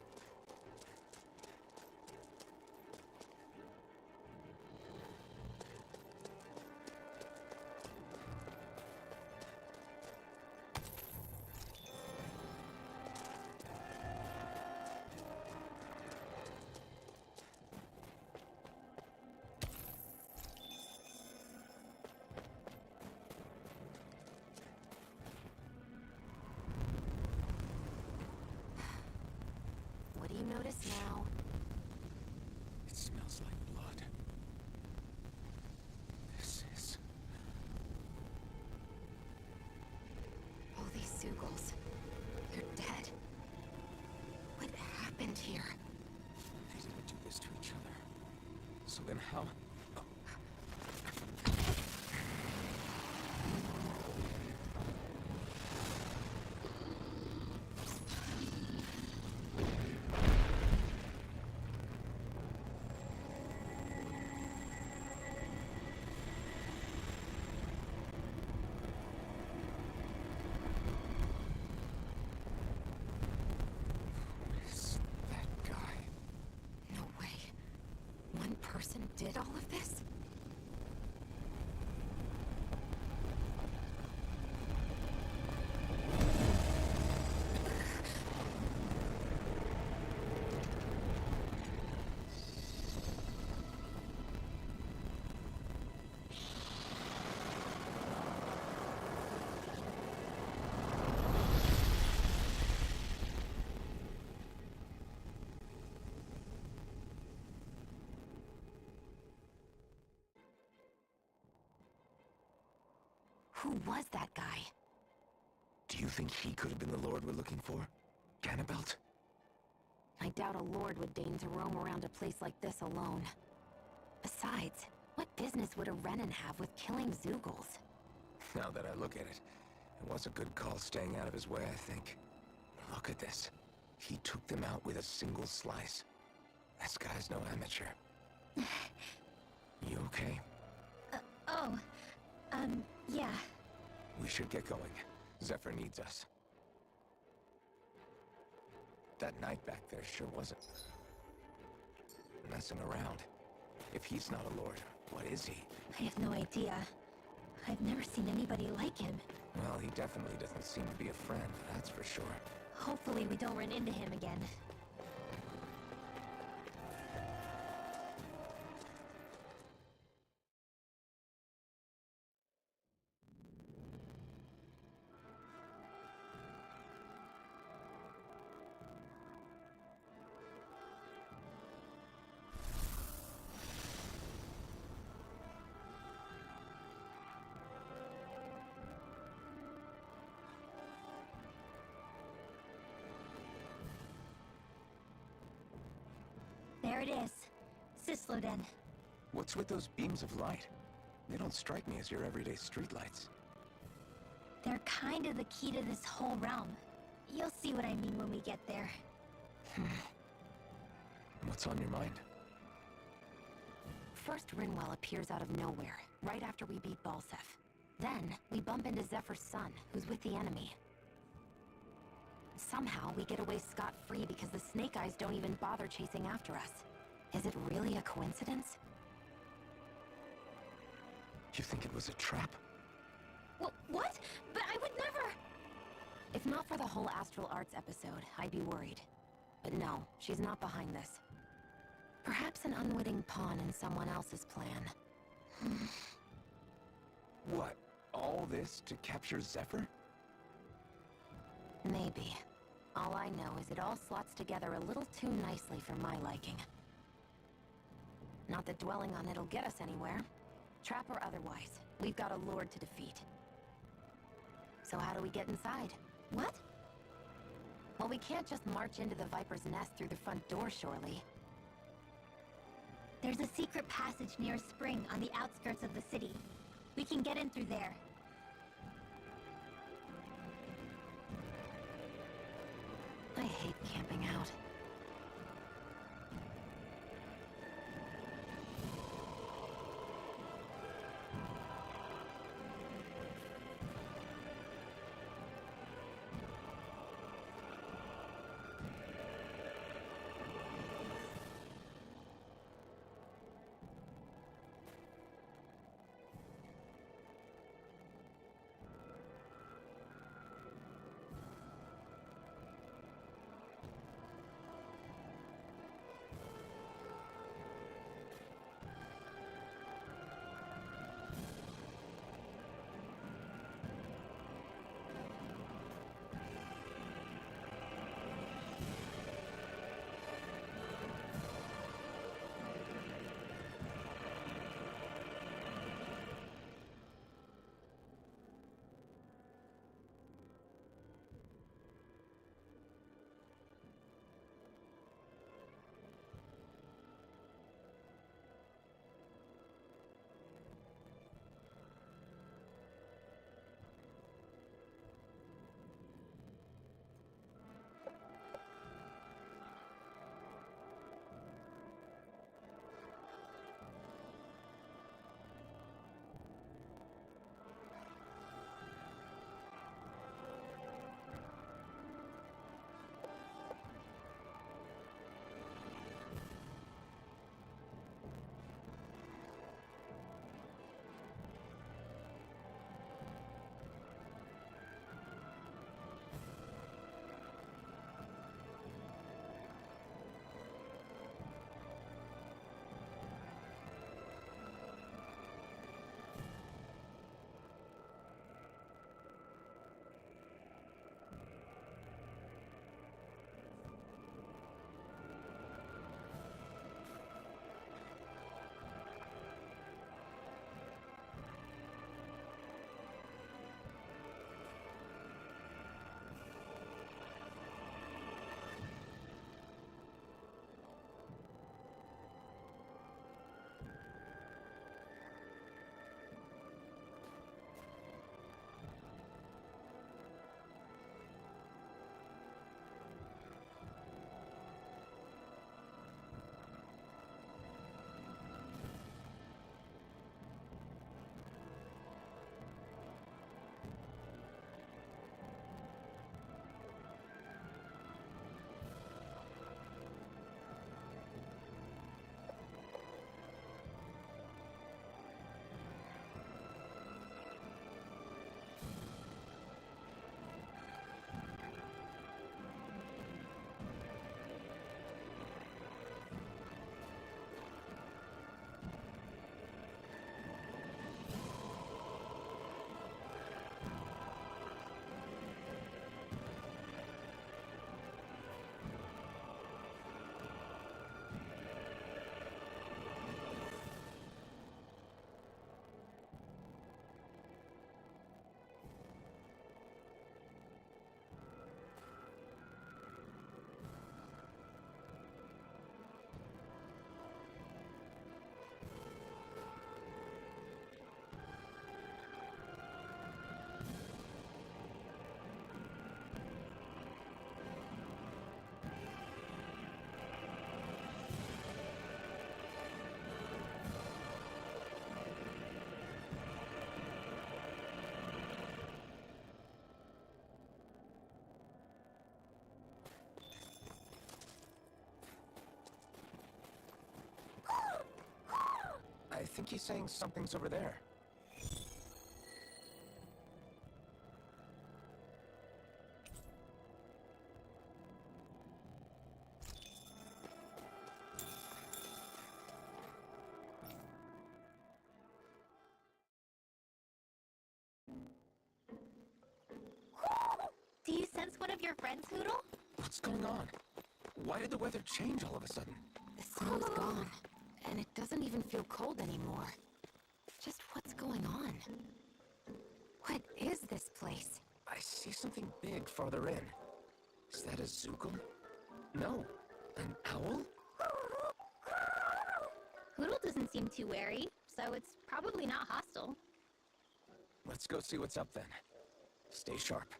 What do you notice now? It smells like blood. This is... Oh, these Sugals. They're dead. end here. They didn't do this to each other. So then how? Person did all of this? Who was that guy? Do you think he could have been the Lord we're looking for? Ganabelt? I doubt a lord would deign to roam around a place like this alone. Besides, what business would a Renan have with killing Zeugles? Now that I look at it, it was a good call staying out of his way, I think. Look at this. He took them out with a single slice. This guy's no amateur. You okay? Yeah. We should get going. Zephyr needs us. That knight back there sure wasn't messing around. If he's not a lord, what is he? I have no idea. I've never seen anybody like him. Well, he definitely doesn't seem to be a friend, that's for sure. Hopefully we don't run into him again. There it is. Cyslodia. What's with those beams of light? They don't strike me as your everyday streetlights. They're kind of the key to this whole realm. You'll see what I mean when we get there. What's on your mind? First, Rinwell appears out of nowhere, right after we beat Balseph. Then, we bump into Zephyr's son, who's with the enemy. Somehow, we get away scot-free because the Snake Eyes don't even bother chasing after us. Is it really a coincidence? You think it was a trap? What? But I would never... If not for the whole Astral Arts episode, I'd be worried. But no, she's not behind this. Perhaps an unwitting pawn in someone else's plan. What? All this to capture Zephyr? Maybe. All I know is it all slots together a little too nicely for my liking. Not that dwelling on it'll get us anywhere. Trap or otherwise, we've got a lord to defeat. So how do we get inside? What? Well, we can't just march into the Viper's Nest through the front door, surely. There's a secret passage near a spring on the outskirts of the city. We can get in through there. I hate camping out. think he's saying something's over there. Do you sense one of your friends, Hoodle? What's going on? Why did the weather change all of a sudden? The snow's gone, and it doesn't even feel cold anymore. Just what's going on? What is this place? I see something big farther in. Is that a Zookle? No. An owl? Hoodle doesn't seem too wary, so it's probably not hostile. Let's go see what's up then. Stay sharp.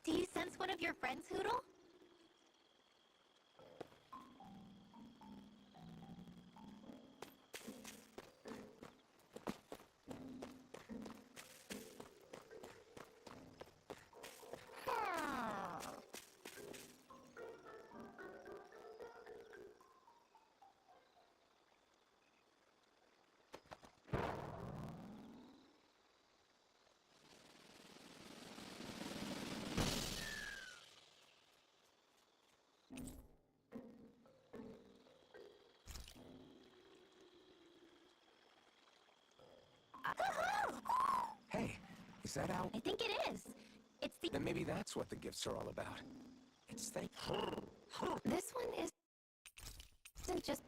Do you sense one of your friends, Hoodle? Hey, is that owl? I think it is. It's the... Then maybe that's what the gifts are all about. It's thank... This one isn't just...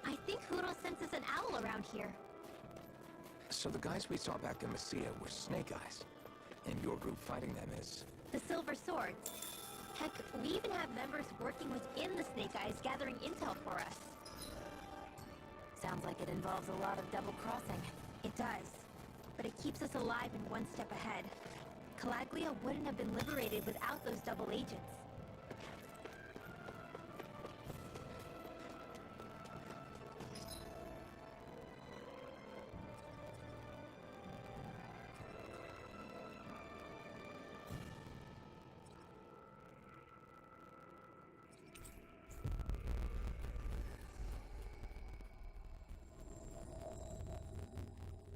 I think Hoodle senses an owl around here. So the guys we saw back in Messia were Snake Eyes, and your group fighting them is... The Silver Swords. Heck, we even have members working within the Snake Eyes gathering intel for us. Sounds like it involves a lot of double-crossing. It does. But it keeps us alive and one step ahead. Calaglia wouldn't have been liberated without those double agents.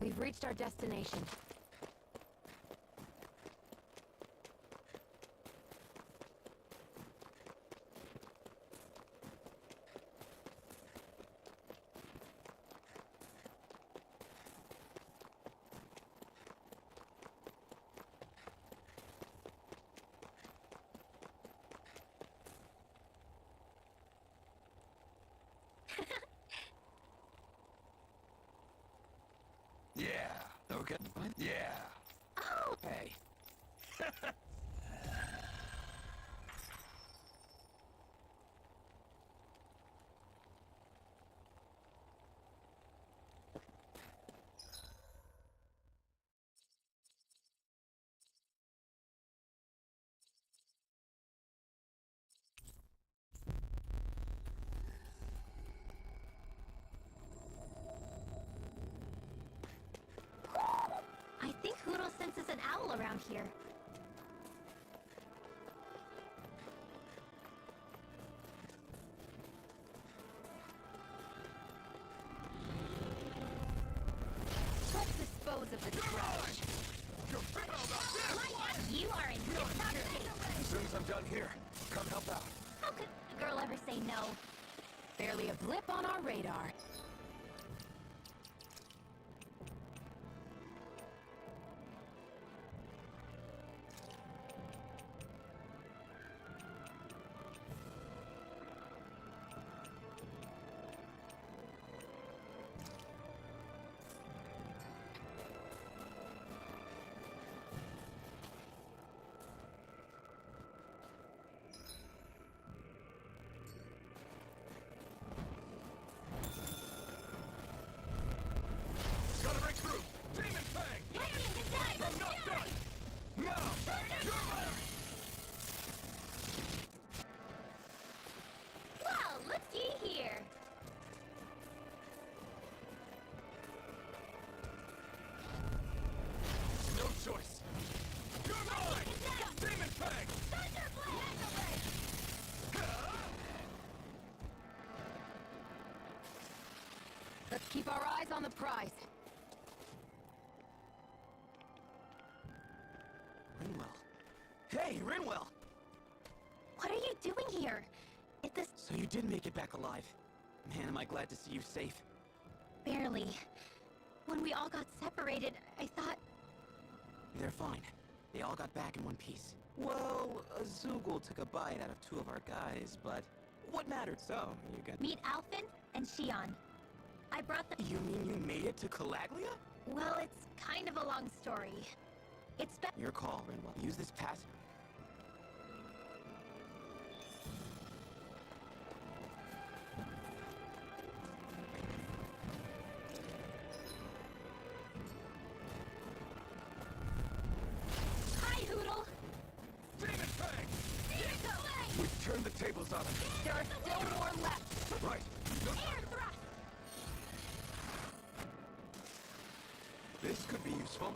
We've reached our destination. Yeah. Oh! Hey. I think Hoodle senses an owl around here. Let's dispose of the trash. You are in good shape. As soon as I'm done here, come help out. How could a girl ever say no? Barely a blip on our radar. Gotta break through! Demon Fang! I'm not done! Now! You're mine! Well, looky here. No choice! You're mine! Demon Fang! Let's keep our eyes on the prize. Rinwell. Hey, Rinwell! What are you doing here? If this So you did make it back alive. Man, am I glad to see you safe. barely. When we all got separated, I thought They're fine. They all got back in one piece. Well, Azugul took a bite out of two of our guys, but what mattered? So, you got... meet Alphen and Shion. I brought them. You mean you made it to Calaglia? Well, it's kind of a long story. It's been. Your call, Rinwell. Use this pass. Hi, Hoodle. Demon Fang! We've turned the tables on him. There are still more left. Right. No time. Air thrust. This could be useful.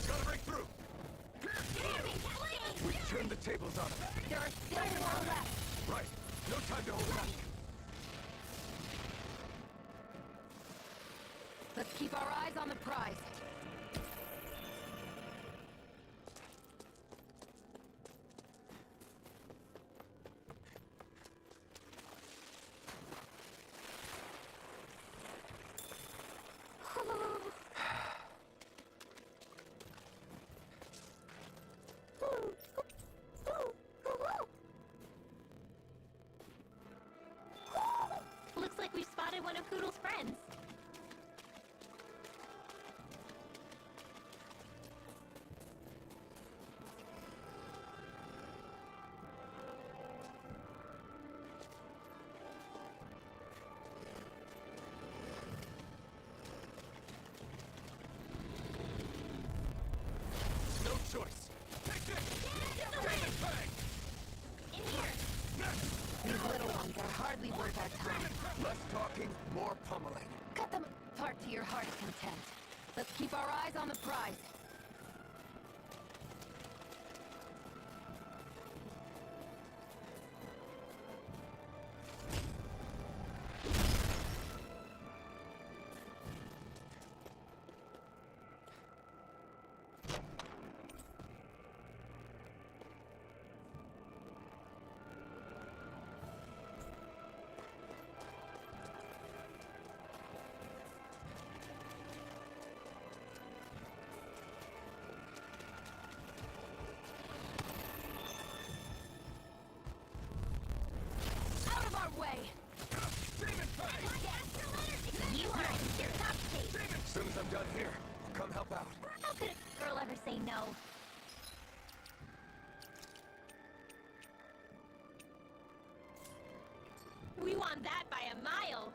Gotta break through! We've turned the tables on him. There are still more left. Right. No time to hold back. Let's keep our eyes on the prize. Looks like we spotted one of Hoodle's friends. No choice. Take this! Demon Fang! In here. These little ones are hardly worth our time. Less talking, more pummeling. Cut them apart to your heart's content. Let's keep our eyes on the prize. gun here. I'll come help out. How could a girl ever say no? We want that by a mile.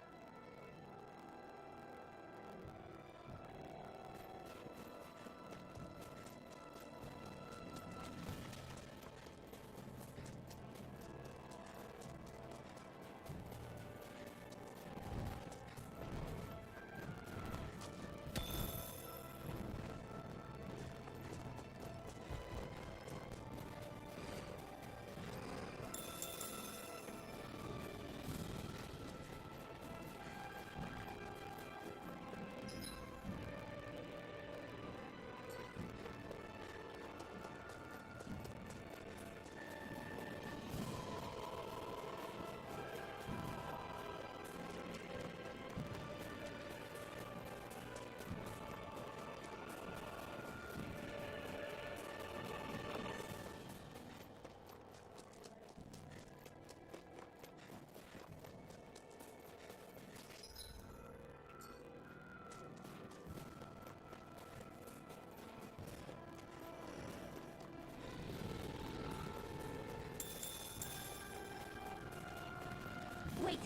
Wait!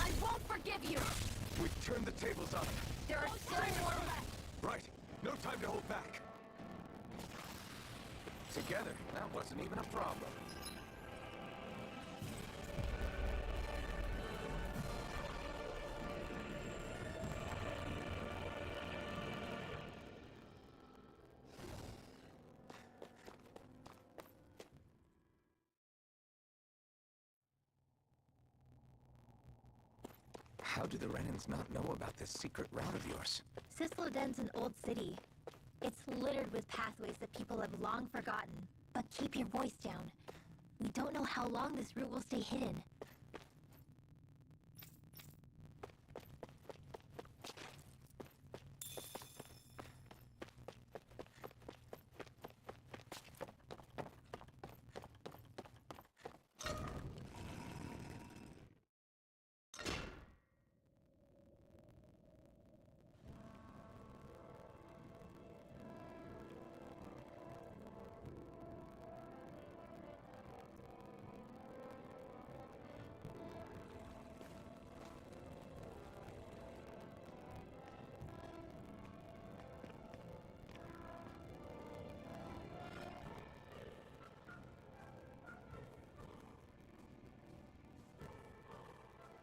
I won't forgive you! We've turned the tables on him. There are still more left! Right. No time to hold back. Together, that wasn't even a problem. How do the Renans not know about this secret route of yours? Cyslodia's an old city. It's littered with pathways that people have long forgotten. But keep your voice down. We don't know how long this route will stay hidden.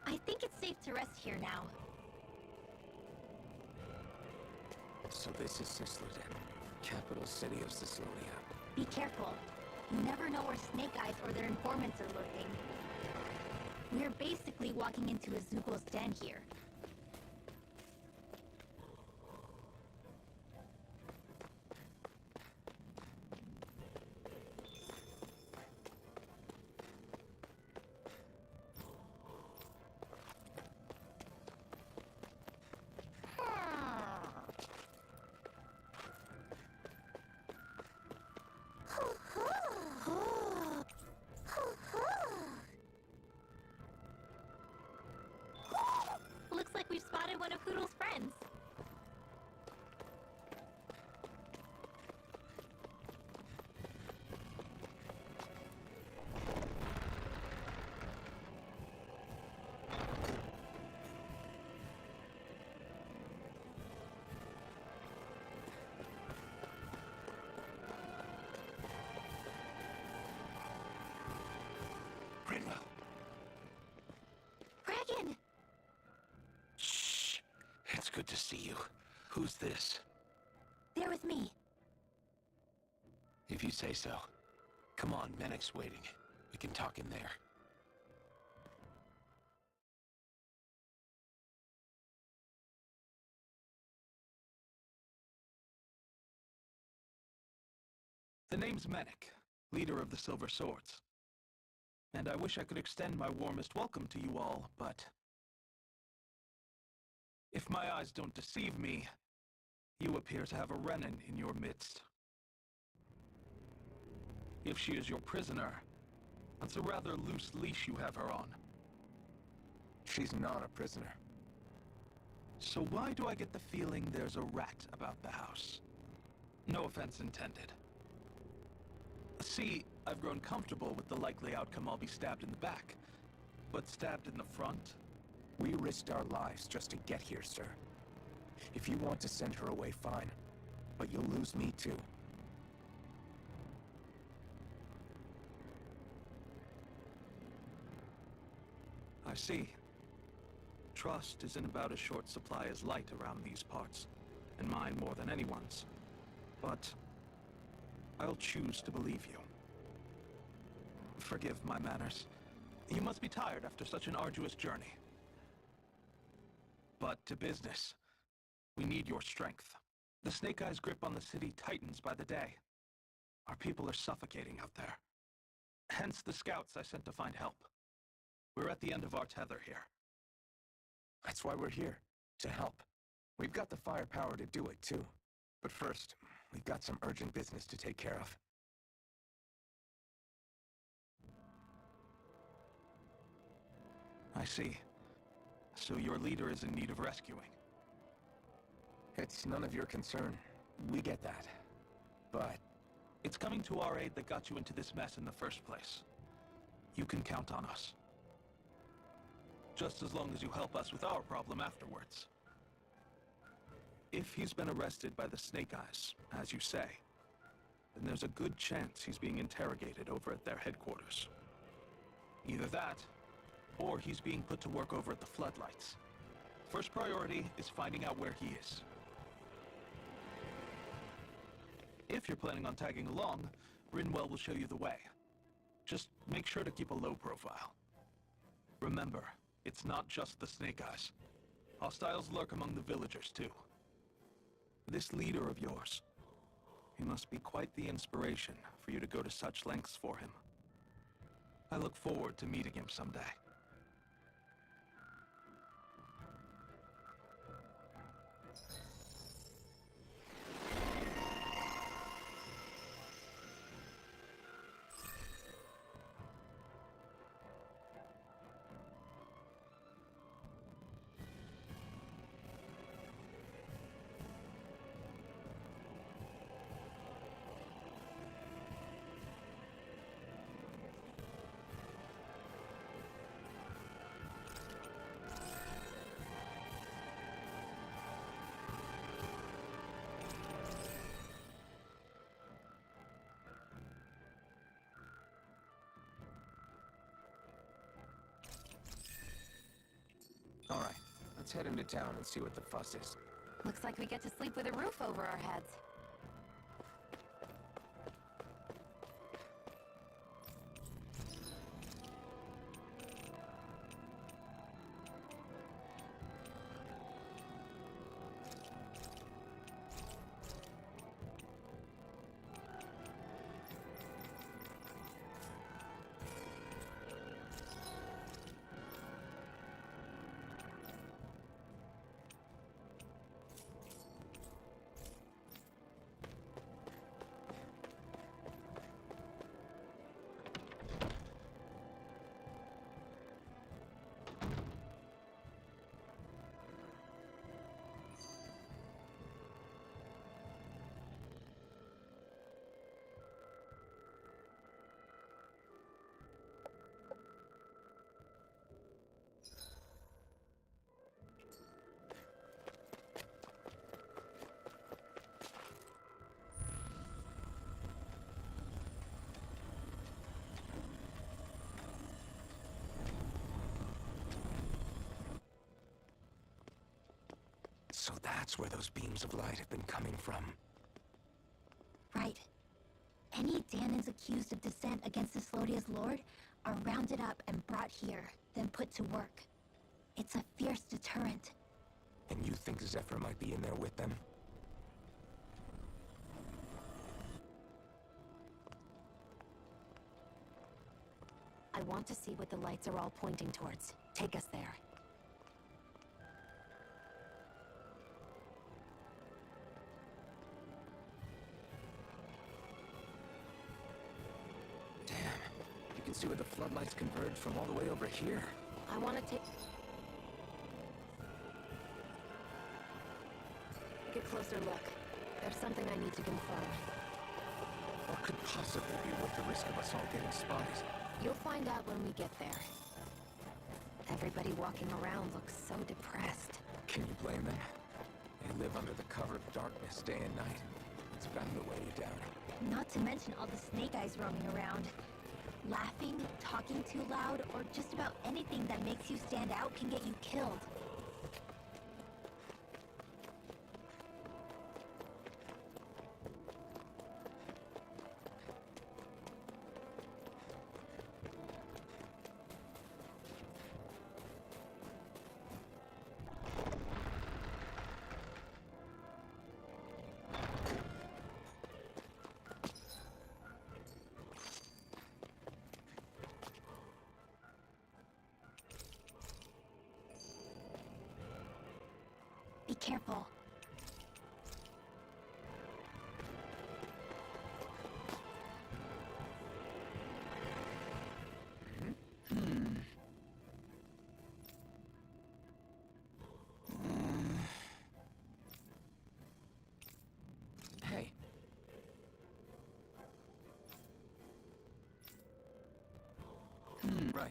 I think it's safe to rest here now. So this is Cyslodia, capital city of Cyslodia. Be careful. You never know where Snake Eyes or their informants are lurking. We're basically walking into a Zugo's den here. Looks like we've spotted one of Poodle's friends. Grinwell. Dragon! Shh. It's good to see you. Who's this? They're with me. If you say so. Come on, Menac's waiting. We can talk in there. The name's Menac, leader of the Silver Swords. And I wish I could extend my warmest welcome to you all, but if my eyes don't deceive me, you appear to have a Renan in your midst. If she is your prisoner, that's a rather loose leash you have her on. She's not a prisoner. So why do I get the feeling there's a rat about the house? No offense intended. See, I've grown comfortable with the likely outcome I'll be stabbed in the back. But stabbed in the front? We risked our lives just to get here, sir. If you want to send her away, fine. But you'll lose me too. I see. Trust isn't about as short supply as light around these parts, and mine more than anyone's. But I'll choose to believe you. Forgive my manners. You must be tired after such an arduous journey. But to business. We need your strength. The Snake Eyes' grip on the city tightens by the day. Our people are suffocating out there. Hence the scouts I sent to find help. We're at the end of our tether here. That's why we're here, to help. We've got the firepower to do it, too. But first, we've got some urgent business to take care of. I see. So your leader is in need of rescuing. It's none of your concern. We get that. But it's coming to our aid that got you into this mess in the first place. You can count on us. Just as long as you help us with our problem afterwards. If he's been arrested by the Snake Eyes, as you say, then there's a good chance he's being interrogated over at their headquarters. Either that, or he's being put to work over at the Floodlights. First priority is finding out where he is. If you're planning on tagging along, Rinwell will show you the way. Just make sure to keep a low profile. Remember, it's not just the Snake Eyes. Hostiles lurk among the villagers, too. This leader of yours, he must be quite the inspiration for you to go to such lengths for him. I look forward to meeting him someday. all right, let's head into town and see what the fuss is. Looks like we get to sleep with a roof over our heads. So that's where those beams of light have been coming from. Right. Any Danans accused of dissent against Cyslodia's lord are rounded up and brought here, then put to work. It's a fierce deterrent. And you think Zephyr might be in there with them? I want to see what the lights are all pointing towards. Take us there. Damn. You can see where the floodlights converge from all the way over here. I want to take... take a closer look. There's something I need to confirm. What could possibly be worth the risk of us all getting spotted? You'll find out when we get there. Everybody walking around looks so depressed. Can you blame them? They live under the cover of darkness day and night. It's bound to weigh you down. Not to mention all the snake eyes roaming around. Laughing, talking too loud, or just about anything that makes you stand out can get you killed. Be careful. Hey. Right.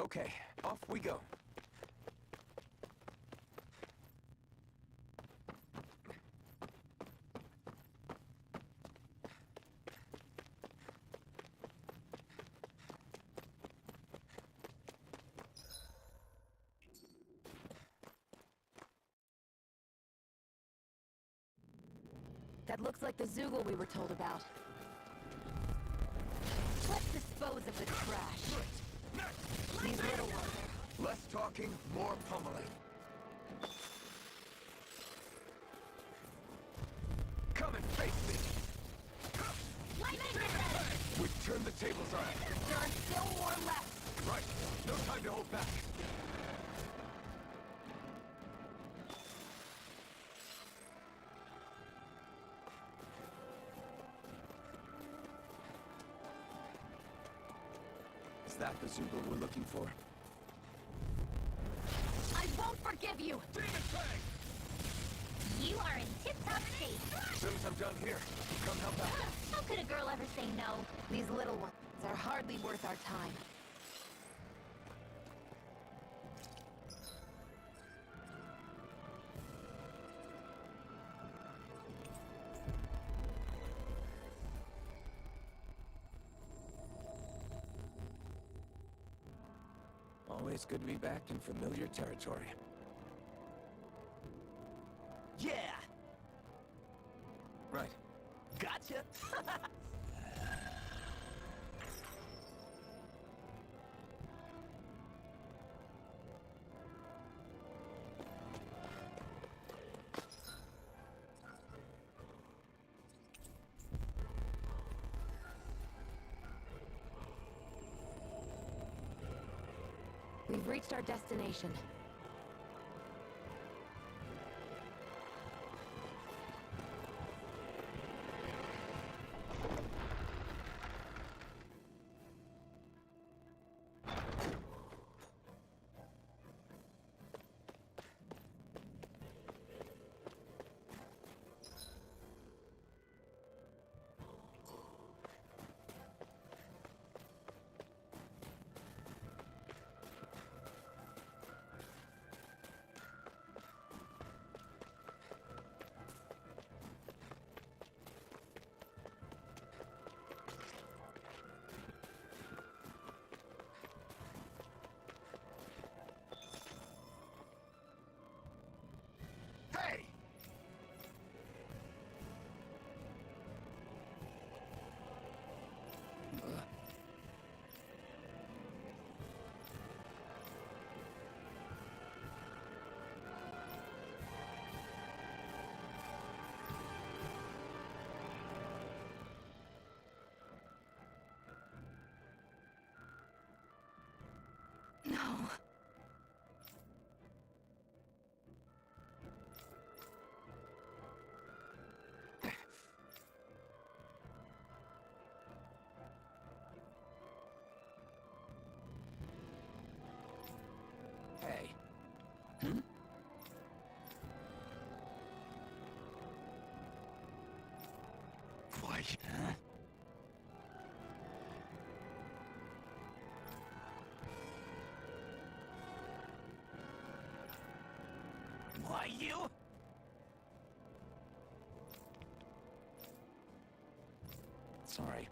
Okay, off we go. That looks like the Zoogle we were told about. Let's dispose of the trash. These little ones. Less talking, more pummeling. Come and face me! We've turned the tables on. There are still more left. Right. No time to hold back. Is that the Zoogle we're looking for? I won't forgive you! Demon Fang! You are in tip-top shape. As soon as I'm done here, come help out. How could a girl ever say no? These little ones are hardly worth our time. Always good to be back in familiar territory. Yeah! Right. Gotcha! We've reached our destination. Huh? Why, you? Sorry.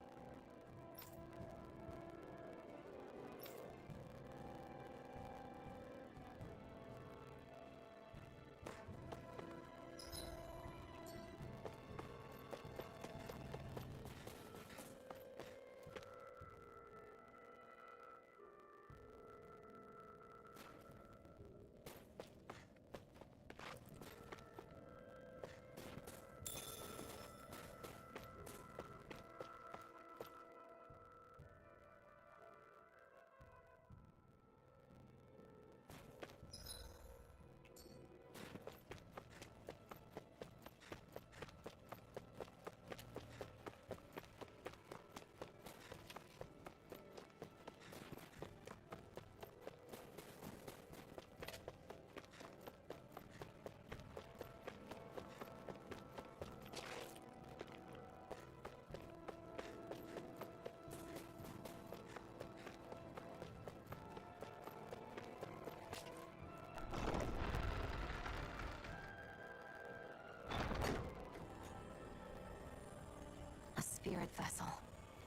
Spirit vessel.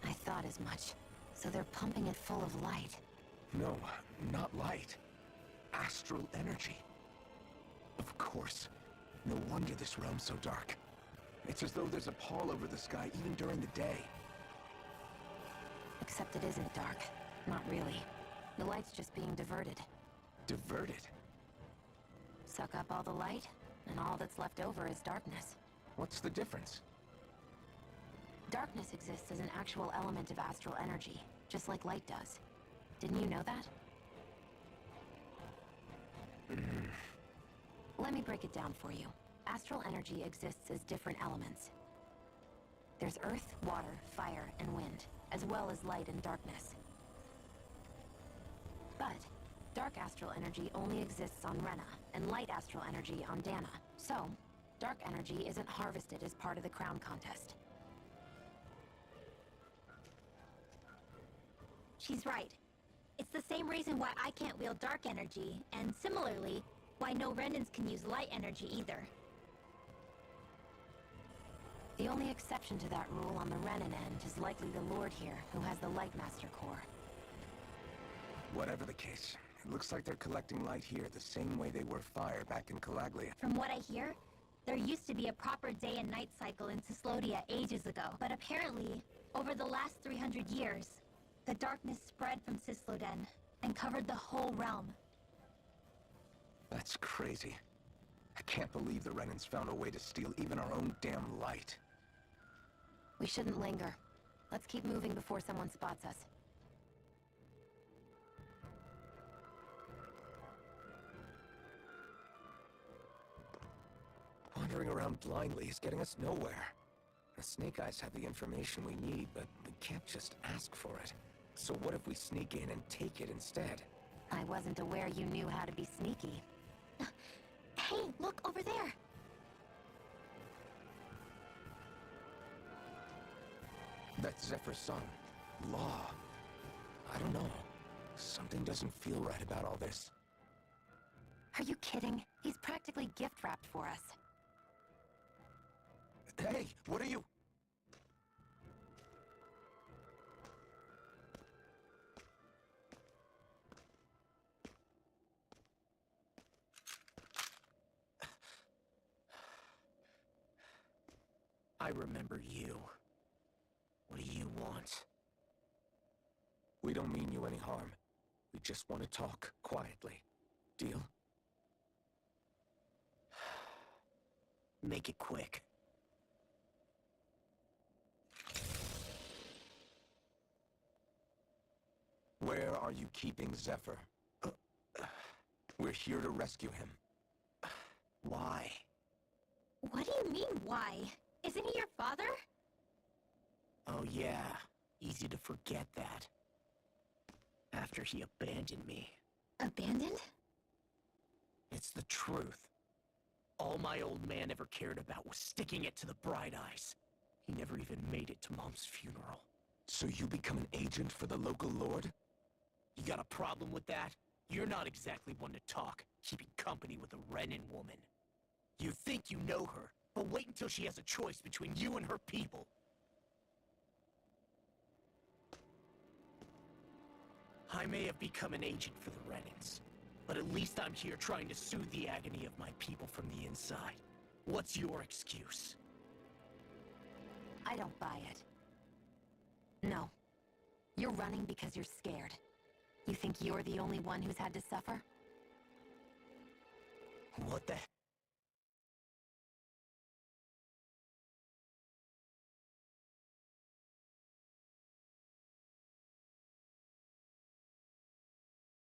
I thought as much. So they're pumping it full of light. No, not light. Astral energy. Of course. No wonder this realm's so dark. It's as though there's a pall over the sky even during the day. Except it isn't dark. Not really. The light's just being diverted. Diverted? Suck up all the light, and all that's left over is darkness. What's the difference? Darkness exists as an actual element of astral energy, just like light does. Didn't you know that? Let me break it down for you. Astral energy exists as different elements. There's earth, water, fire, and wind, as well as light and darkness. But dark astral energy only exists on Rena, and light astral energy on Dana. So, dark energy isn't harvested as part of the crown contest. She's right. It's the same reason why I can't wield dark energy, and similarly, why no Renans can use light energy either. The only exception to that rule on the Renan end is likely the Lord here, who has the Lightmaster core. Whatever the case, it looks like they're collecting light here the same way they were fire back in Cylaglia. From what I hear, there used to be a proper day and night cycle in Cyslodia ages ago, but apparently, over the last 300 years, the darkness spread from Cysloden and covered the whole realm. That's crazy. I can't believe the Renans found a way to steal even our own damn light. We shouldn't linger. Let's keep moving before someone spots us. Wandering around blindly is getting us nowhere. The Snake Eyes have the information we need, but we can't just ask for it. So what if we sneak in and take it instead? I wasn't aware you knew how to be sneaky. Hey, look over there! That's Zephyr's son, Law. I don't know. Something doesn't feel right about all this. Are you kidding? He's practically gift-wrapped for us. Hey, what are you? I remember you. What do you want? We don't mean you any harm. We just want to talk quietly. Deal? Make it quick. Where are you keeping Zephyr? We're here to rescue him. Why? What do you mean, why? Isn't he your father? Oh yeah, easy to forget that. After he abandoned me. Abandoned? It's the truth. All my old man ever cared about was sticking it to the Bright Eyes. He never even made it to Mom's funeral. So you become an agent for the local lord? You got a problem with that? You're not exactly one to talk, keeping company with a Renin woman. You think you know her, but wait until she has a choice between you and her people. I may have become an agent for the Renins, but at least I'm here trying to soothe the agony of my people from the inside. What's your excuse? I don't buy it. No. You're running because you're scared. You think you're the only one who's had to suffer? What the heck?